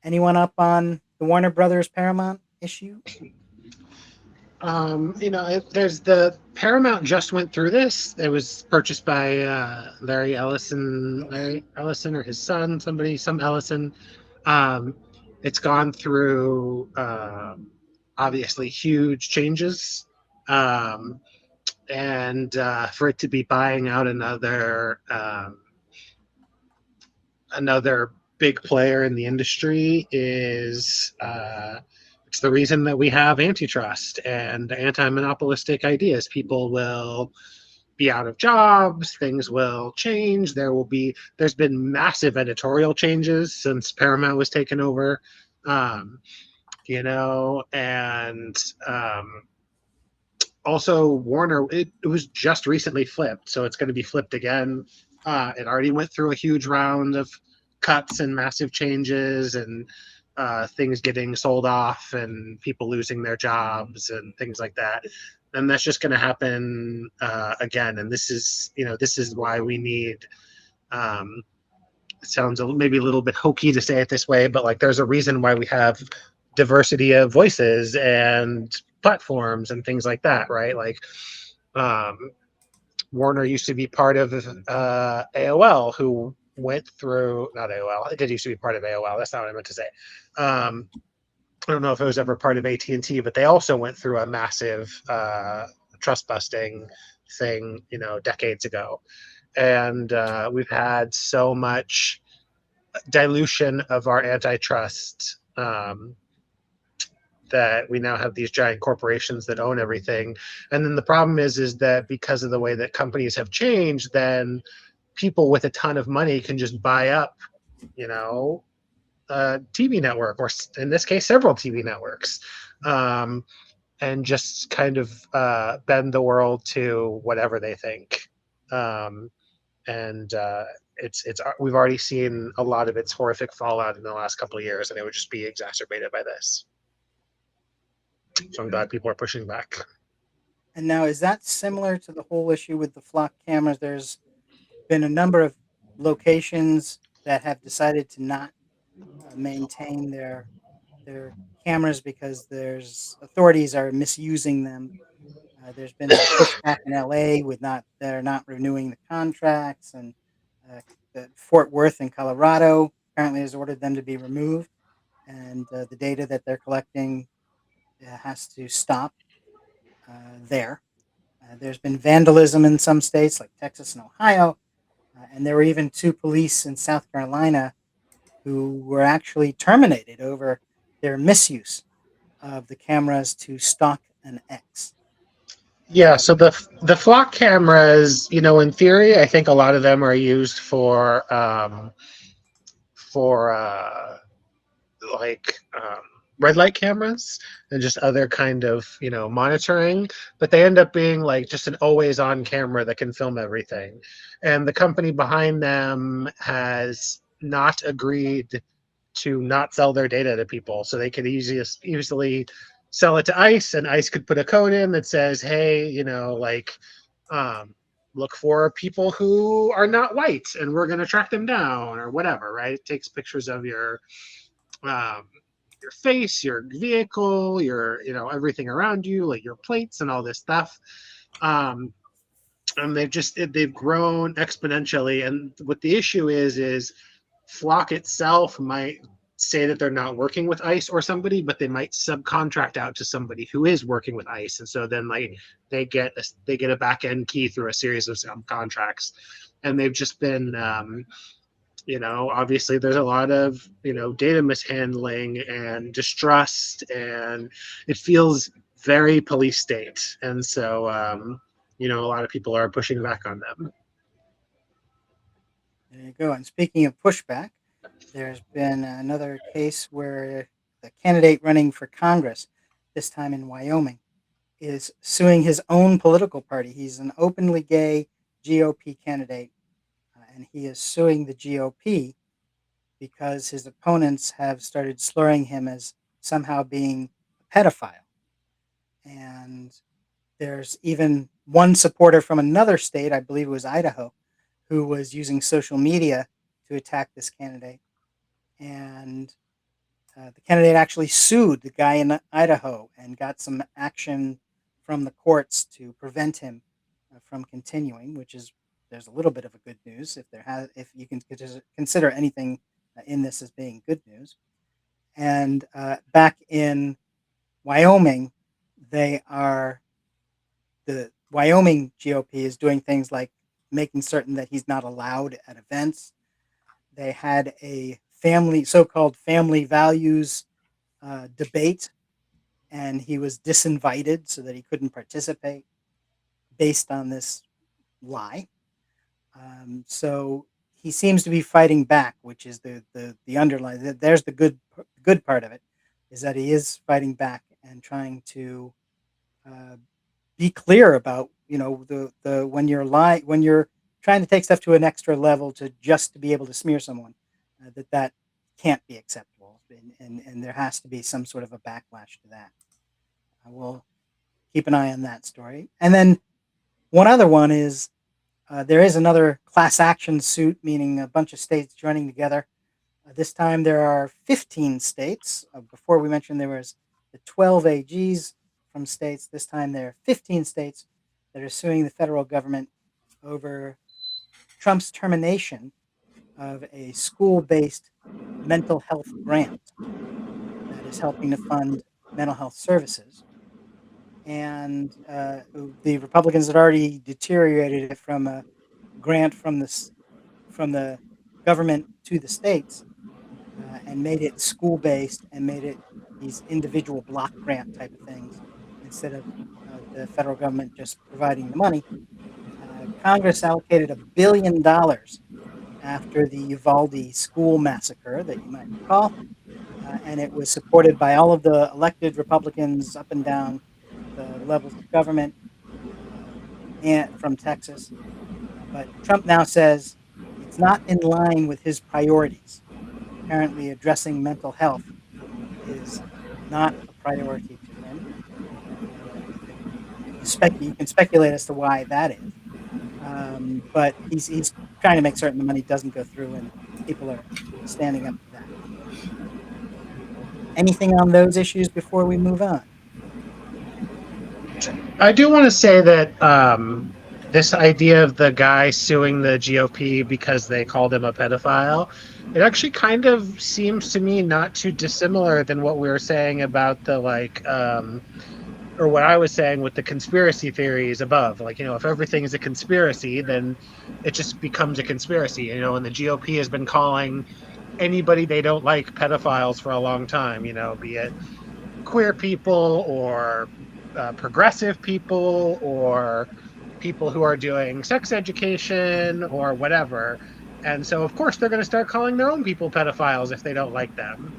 Anyone up on the Warner Brothers Paramount issue?
There's the Paramount just went through this. It was purchased by Larry Ellison or his son, some Ellison. Um, it's gone through obviously huge changes, and for it to be buying out another big player in the industry is it's the reason that we have antitrust and anti-monopolistic ideas. People will be out of jobs, things will change. There's been massive editorial changes since Paramount was taken over, um, and also Warner, it was just recently flipped, so it's going to be flipped again. It already went through a huge round of cuts and massive changes and things getting sold off and people losing their jobs and things like that. And that's just going to happen again. And this is why we need. It sounds maybe a little bit hokey to say it this way, but like there's a reason why we have diversity of voices and platforms and things like that, right? Like um, Warner used to be part of AOL, who went through not AOL. It did used to be part of AOL. That's not what I meant to say. I don't know if it was ever part of AT&T, but they also went through a massive trust busting thing, decades ago. And we've had so much dilution of our antitrust that we now have these giant corporations that own everything. And then the problem is that because of the way that companies have changed, then people with a ton of money can just buy up, a TV network, or in this case, several TV networks, and just kind of bend the world to whatever they think. And it's we've already seen a lot of its horrific fallout in the last couple of years, and it would just be exacerbated by this. So I'm glad people are pushing back.
And now, is that similar to the whole issue with the flock cameras? There's been a number of locations that have decided to not maintain their cameras because there's authorities are misusing them. There's been some pushback in LA with they're not renewing the contracts, and Fort Worth in Colorado apparently has ordered them to be removed, and the data that they're collecting has to stop there. There's been vandalism in some states like Texas and Ohio, and there were even two police in South Carolina who were actually terminated over their misuse of the cameras to stalk an ex.
Yeah, so the flock cameras, in theory, I think a lot of them are used for like red light cameras and just other kind of monitoring, but they end up being like just an always on camera that can film everything. And the company behind them has not agreed to not sell their data to people, so they could easily sell it to ICE, and ICE could put a code in that says, hey, look for people who are not white and we're going to track them down or whatever, right? It takes pictures of your your face, your vehicle, your everything around you, like your plates and all this stuff. And they've grown exponentially. And what the issue is Flock itself might say that they're not working with ICE or somebody, but they might subcontract out to somebody who is working with ICE, and so then like they get a back end key through a series of subcontracts, and they've just been obviously there's a lot of data mishandling and distrust, and it feels very police state, and so a lot of people are pushing back on them.
There you go. And speaking of pushback, there's been another case where the candidate running for Congress, this time in Wyoming, is suing his own political party. He's an openly gay GOP candidate, and he is suing the GOP because his opponents have started slurring him as somehow being a pedophile. And there's even one supporter from another state, I believe it was Idaho, who was using social media to attack this candidate. And the candidate actually sued the guy in Idaho and got some action from the courts to prevent him from continuing, which is there's a little bit of a good news if you can consider anything in this as being good news. And back in Wyoming, the Wyoming GOP is doing things like making certain that he's not allowed at events. They had a so-called family values debate, and he was disinvited so that he couldn't participate based on this lie. So he seems to be fighting back, which is the underlying. There's the good part of it, is that he is fighting back and trying to be clear about the when you're trying to take stuff to an extra level to be able to smear someone, that can't be acceptable, and there has to be some sort of a backlash to that. I will keep an eye on that story. And then one other one is there is another class action suit, meaning a bunch of states joining together. This time there are 15 states. Before we mentioned there was the 12 AGs from states. This time there are 15 states that are suing the federal government over Trump's termination of a school-based mental health grant that is helping to fund mental health services. And the Republicans had already deteriorated it from a grant from the government to the states and made it school-based and made it these individual block grant type of things instead of the federal government just providing the money. Congress allocated $1 billion after the Uvalde school massacre that you might recall, and it was supported by all of the elected Republicans up and down the levels of government and from Texas. But Trump now says it's not in line with his priorities. Apparently, addressing mental health is not a priority to him. You can speculate as to why that is. But he's trying to make certain the money doesn't go through, and people are standing up to that. Anything on those issues before we move on?
I do want to say that this idea of the guy suing the GOP because they called him a pedophile, it actually kind of seems to me not too dissimilar than what we were saying about the or what I was saying with the conspiracy theories above. Like, if everything is a conspiracy, then it just becomes a conspiracy, and the GOP has been calling anybody they don't like pedophiles for a long time, be it queer people or progressive people or people who are doing sex education or whatever. And so, of course, they're going to start calling their own people pedophiles if they don't like them,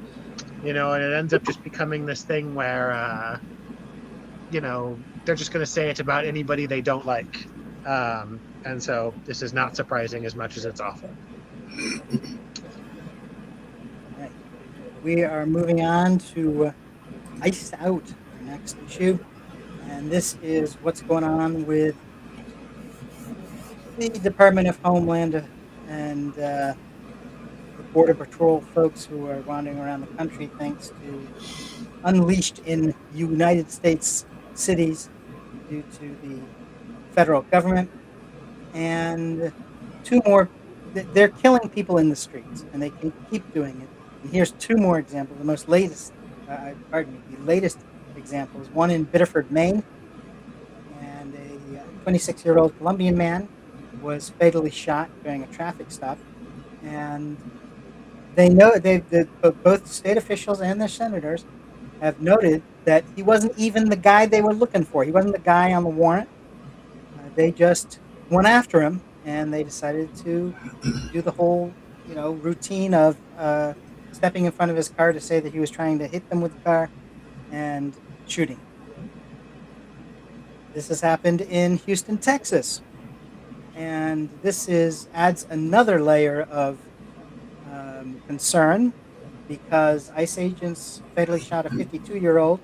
and it ends up just becoming this thing where, they're just going to say it about anybody they don't like. And so this is not surprising as much as it's awful.
All right. We are moving on to Iced Out, our next issue. And this is what's going on with the Department of Homeland and Border Patrol folks who are wandering around the country thanks to unleashed in United States cities due to the federal government. And two more, they're killing people in the streets, and they can keep doing it. And here's two more examples. The most latest, the latest examples. One in Biddeford, Maine, and a 26-year-old Colombian man was fatally shot during a traffic stop. And they know both state officials and their senators have noted that he wasn't even the guy they were looking for. He wasn't the guy on the warrant. They just went after him, and they decided to do the whole, routine of stepping in front of his car to say that he was trying to hit them with the car and shooting him. This has happened in Houston, Texas, and this adds another layer of concern because ICE agents fatally shot a 52-year-old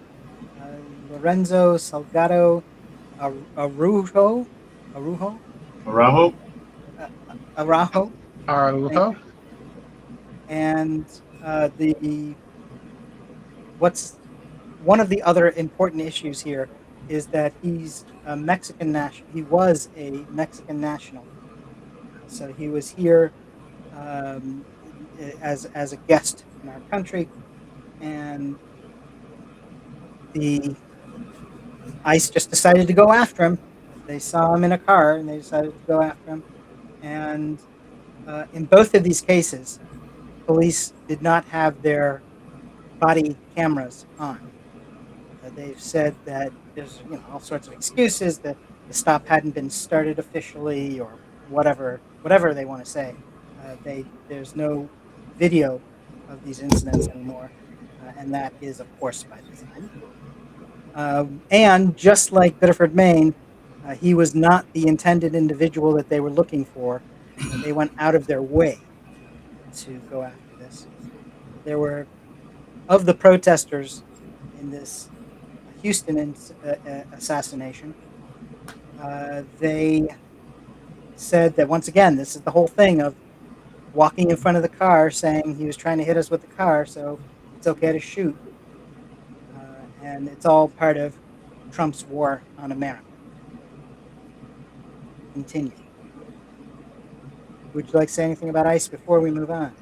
Lorenzo Salgado Araujo.
Araujo?
Araujo.
Araujo.
And what's one of the other important issues here is that he's a Mexican national. He was a Mexican national, so he was here as a guest in our country, and the ICE just decided to go after him. They saw him in a car, and they decided to go after him. And in both of these cases, police did not have their body cameras on. They've said that there's all sorts of excuses that the stop hadn't been started officially or whatever they want to say. There's no video of these incidents anymore, and that is, of course, by design. And just like Biddeford, Maine, he was not the intended individual that they were looking for. They went out of their way to go after this. There were, of the protesters in this Houston assassination, they said that, once again, this is the whole thing of walking in front of the car saying he was trying to hit us with the car, so it's okay to shoot. And it's all part of Trump's war on America. Continue. Would you like to say anything about ICE before we move on?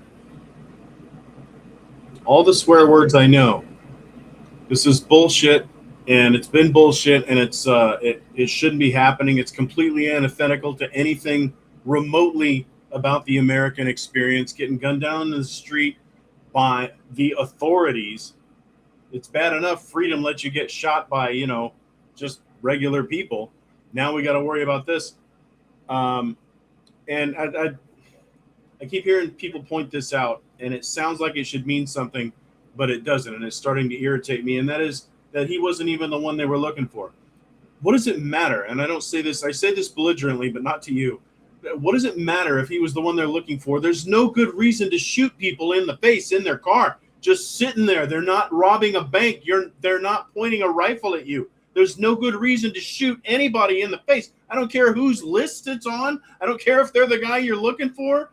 All the swear words I know. This is bullshit, and it's been bullshit, and it shouldn't be happening. It's completely antithetical to anything remotely about the American experience. Getting gunned down in the street by the authorities. It's bad enough freedom lets you get shot by, just regular people. Now we got to worry about this. And I keep hearing people point this out, and it sounds like it should mean something, but it doesn't. And it's starting to irritate me. And that is that he wasn't even the one they were looking for. What does it matter? And I say this belligerently, but not to you. What does it matter if he was the one they're looking for? There's no good reason to shoot people in the face in their car. Just sitting there. They're not robbing a bank. They're not pointing a rifle at you. There's no good reason to shoot anybody in the face. I don't care whose list it's on. I don't care if they're the guy you're looking for.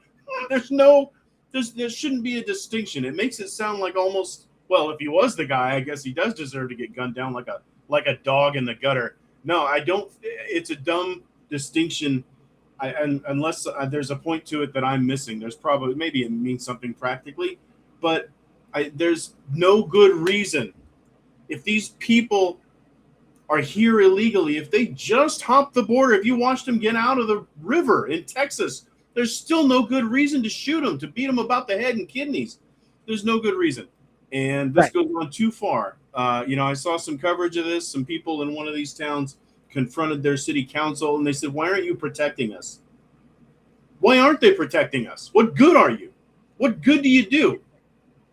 There shouldn't be a distinction. It makes it sound like almost, well, if he was the guy, I guess he does deserve to get gunned down like a dog in the gutter. No, I don't. It's a dumb distinction. Unless there's a point to it that I'm missing. There's probably, maybe it means something practically, but there's no good reason. If these people are here illegally, if they just hopped the border, if you watched them get out of the river in Texas, there's still no good reason to shoot them, to beat them about the head and kidneys. There's no good reason. And this goes on too far. I saw some coverage of this. Some people in one of these towns confronted their city council, and they said, why aren't you protecting us? Why aren't they protecting us? What good are you? What good do you do?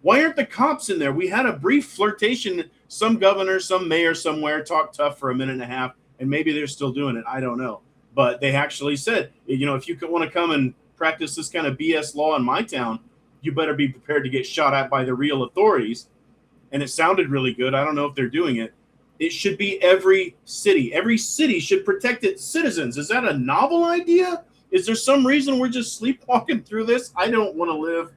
Why aren't the cops in there? We had a brief flirtation. Some governor, some mayor somewhere talked tough for a minute and a half, and maybe they're still doing it. I don't know. But they actually said, if you want to come and practice this kind of BS law in my town, you better be prepared to get shot at by the real authorities. And it sounded really good. I don't know if they're doing it. It should be every city. Every city should protect its citizens. Is that a novel idea? Is there some reason we're just sleepwalking through this? I don't want to live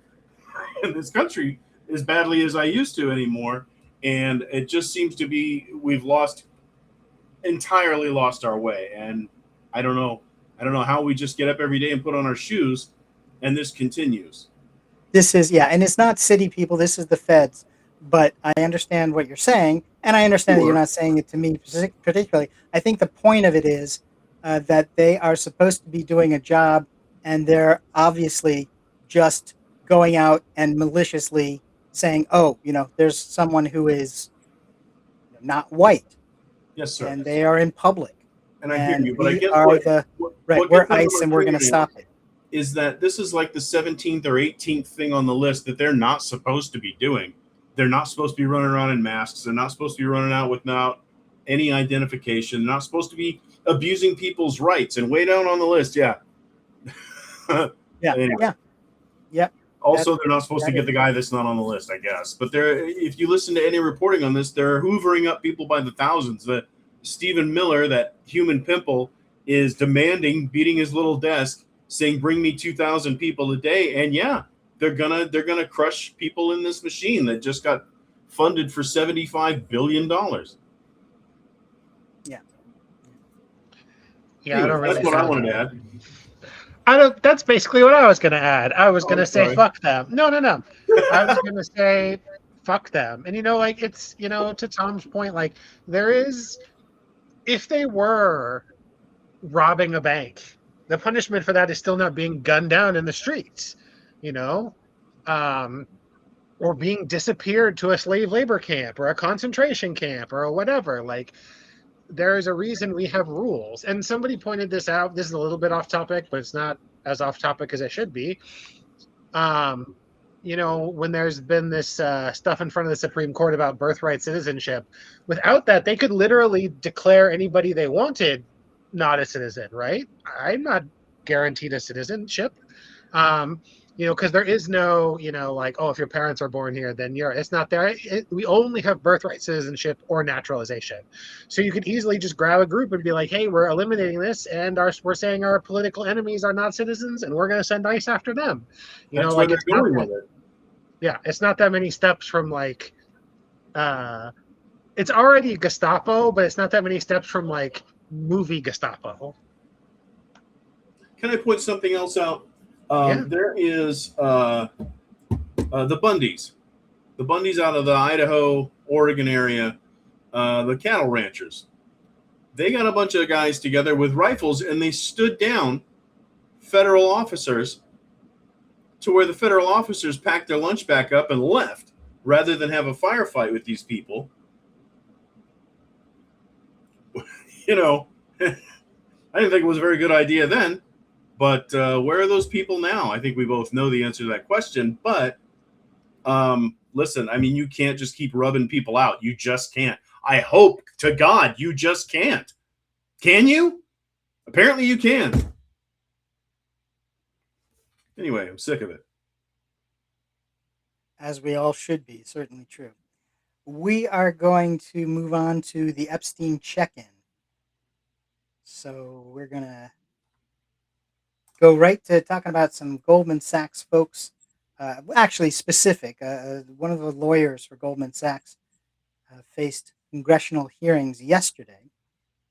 in this country as badly as I used to anymore. And it just seems to be we've entirely lost our way. And I don't know. I don't know how we just get up every day and put on our shoes and this continues.
This is, yeah, and it's not city people. This is the feds. But I understand what you're saying, and I understand that you're
Sure.
not saying it to me particularly. I think the point of it is that they are supposed to be doing a job, and they're obviously just going out and maliciously saying, "Oh, there's someone who is not white,
Yes, sir.
and they are in public,
And I hear
and
you, but I
we
guess
are the right.
what
We're
gets under
ICE,
my
and we're going to
fingernails
stop it."
is that this is like the 17th or 18th thing on the list that they're not supposed to be doing. They're not supposed to be running around in masks. They're not supposed to be running out without any identification. They're not supposed to be abusing people's rights. And way down on the list, yeah.
Yeah,
Anyway,
yeah, yeah. That
also they're not supposed to
that
get
is
the guy that's not on the list, I guess. But if you listen to any reporting on this, they're hoovering up people by the thousands. The Stephen Miller, that human pimple, is demanding, beating his little desk, saying, "Bring me 2,000 people a day." And yeah, they're gonna crush people in this machine that just got funded for $75 billion.
yeah.
Yeah, I don't
That's
really
what I
have.
wanted to add.
I don't. That's basically what I was going to add. I was
Oh,
going to
I'm
say
sorry.
fuck them. No, no, no. I was going to say fuck them. And like it's to Tom's point, like there is, if they were robbing a bank, the punishment for that is still not being gunned down in the streets, you know, um, or being disappeared to a slave labor camp or a concentration camp or whatever. Like there is a reason we have rules. And somebody pointed this out. This is a little bit off topic, but it's not as off topic as it should be. Um, when there's been this stuff in front of the Supreme Court about birthright citizenship, without that, they could literally declare anybody they wanted not a citizen, right? I'm not guaranteed a citizenship. Um, because there is no, like, oh, if your parents are born here, then it's not there. We only have birthright citizenship or naturalization. So you could easily just grab a group and be like, hey, we're eliminating this, and we're saying our political enemies are not citizens, and we're going to send ICE after them.
That's where
Like
they're
it's not
going
that,
with it.
yeah, it's not that many steps from like, it's already Gestapo, but it's not that many steps from like movie Gestapo.
Can I point something else out?
Yeah.
There is the Bundys. The Bundys out of the Idaho, Oregon area, the cattle ranchers. They got a bunch of guys together with rifles and they stood down federal officers to where the federal officers packed their lunch back up and left rather than have a firefight with these people. I didn't think it was a very good idea then, but where are those people now? I think we both know the answer to that question, but listen, I mean, you can't just keep rubbing people out. You just can't. I hope to God you just can't. Can you? Apparently you can. Anyway, I'm sick of it.
As we all should be, certainly true. We are going to move on to the Epstein check-in. So we're going to go right to talking about some Goldman Sachs folks, actually specific. One of the lawyers for Goldman Sachs faced congressional hearings yesterday,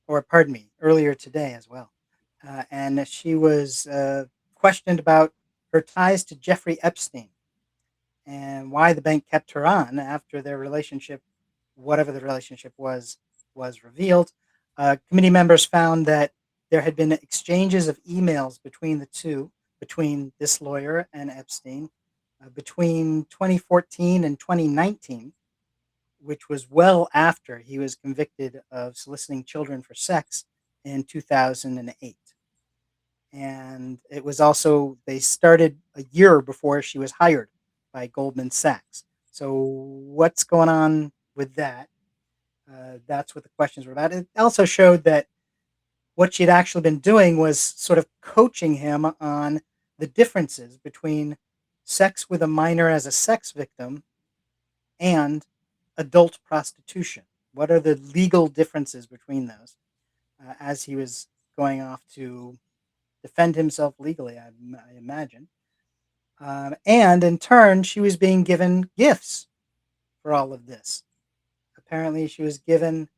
or pardon me, earlier today as well. And she was questioned about her ties to Jeffrey Epstein and why the bank kept her on after their relationship, whatever the relationship was revealed. Committee members found that there had been exchanges of emails between the two, between this lawyer and Epstein, between 2014 and 2019, which was well after he was convicted of soliciting children for sex in 2008. And it was also, they started a year before she was hired by Goldman Sachs. So what's going on with that? That's what the questions were about. It also showed that what she'd actually been doing was sort of coaching him on the differences between sex with a minor as a sex victim and adult prostitution. What are the legal differences between those? As he was going off to defend himself legally, I imagine. And in turn, she was being given gifts for all of this. Apparently, she was given,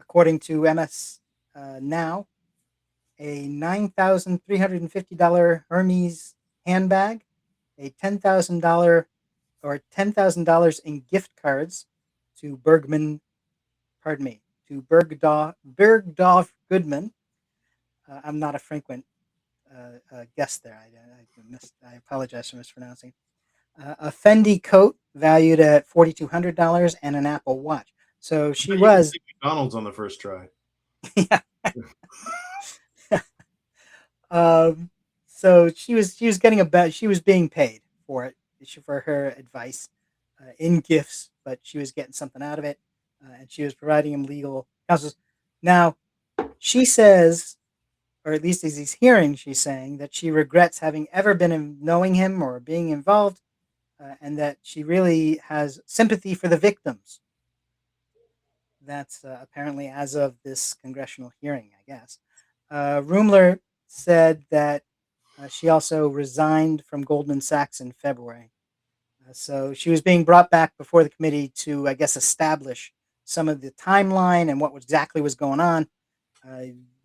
according to MS Now, a $9,350 Hermes handbag, a $10,000 in gift cards to Bergdorf Goodman. I'm not a frequent guest there. I apologize for mispronouncing. A Fendi coat valued at $4,200 and an Apple Watch. So she
You can
was,
say McDonald's on the first try.
yeah. So she was getting she was being paid for it, for her advice in gifts, but she was getting something out of it, and she was providing him legal counsel. Now, she says, or at least as he's hearing, she's saying that she regrets having ever been knowing him or being involved, and that she really has sympathy for the victims. That's apparently as of this congressional hearing, I guess. Rumler said that she also resigned from Goldman Sachs in February. So she was being brought back before the committee to, I guess, establish some of the timeline and what exactly was going on.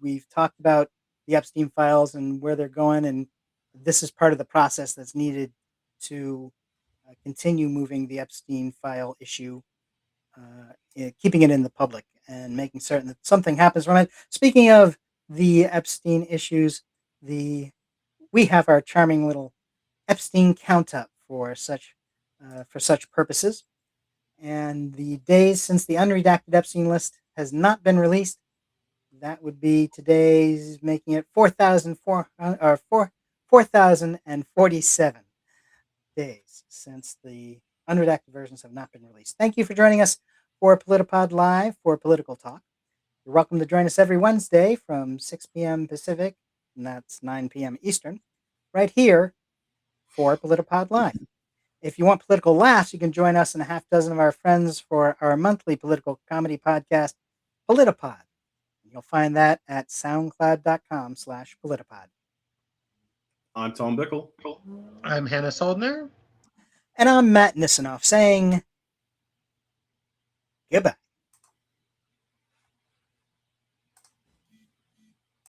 We've talked about the Epstein files and where they're going, and this is part of the process that's needed to continue moving the Epstein file issue, keeping it in the public and making certain that something happens from it. Speaking of the Epstein issues, we have our charming little Epstein count up for such purposes. And the days since the unredacted Epstein list has not been released, that would be today's, making it 4,047 days since the unredacted versions have not been released. Thank you for joining us for PolitiPod Live for Political Talk. You're welcome to join us every Wednesday from 6 p.m. Pacific, and that's 9 p.m. Eastern, right here for PolitiPod Live. If you want political laughs, you can join us and a half dozen of our friends for our monthly political comedy podcast, PolitiPod. You'll find that at soundcloud.com/PolitiPod.
I'm Tom Bickle.
I'm Hannah Soldner.
And I'm Matt Nisanoff saying goodbye.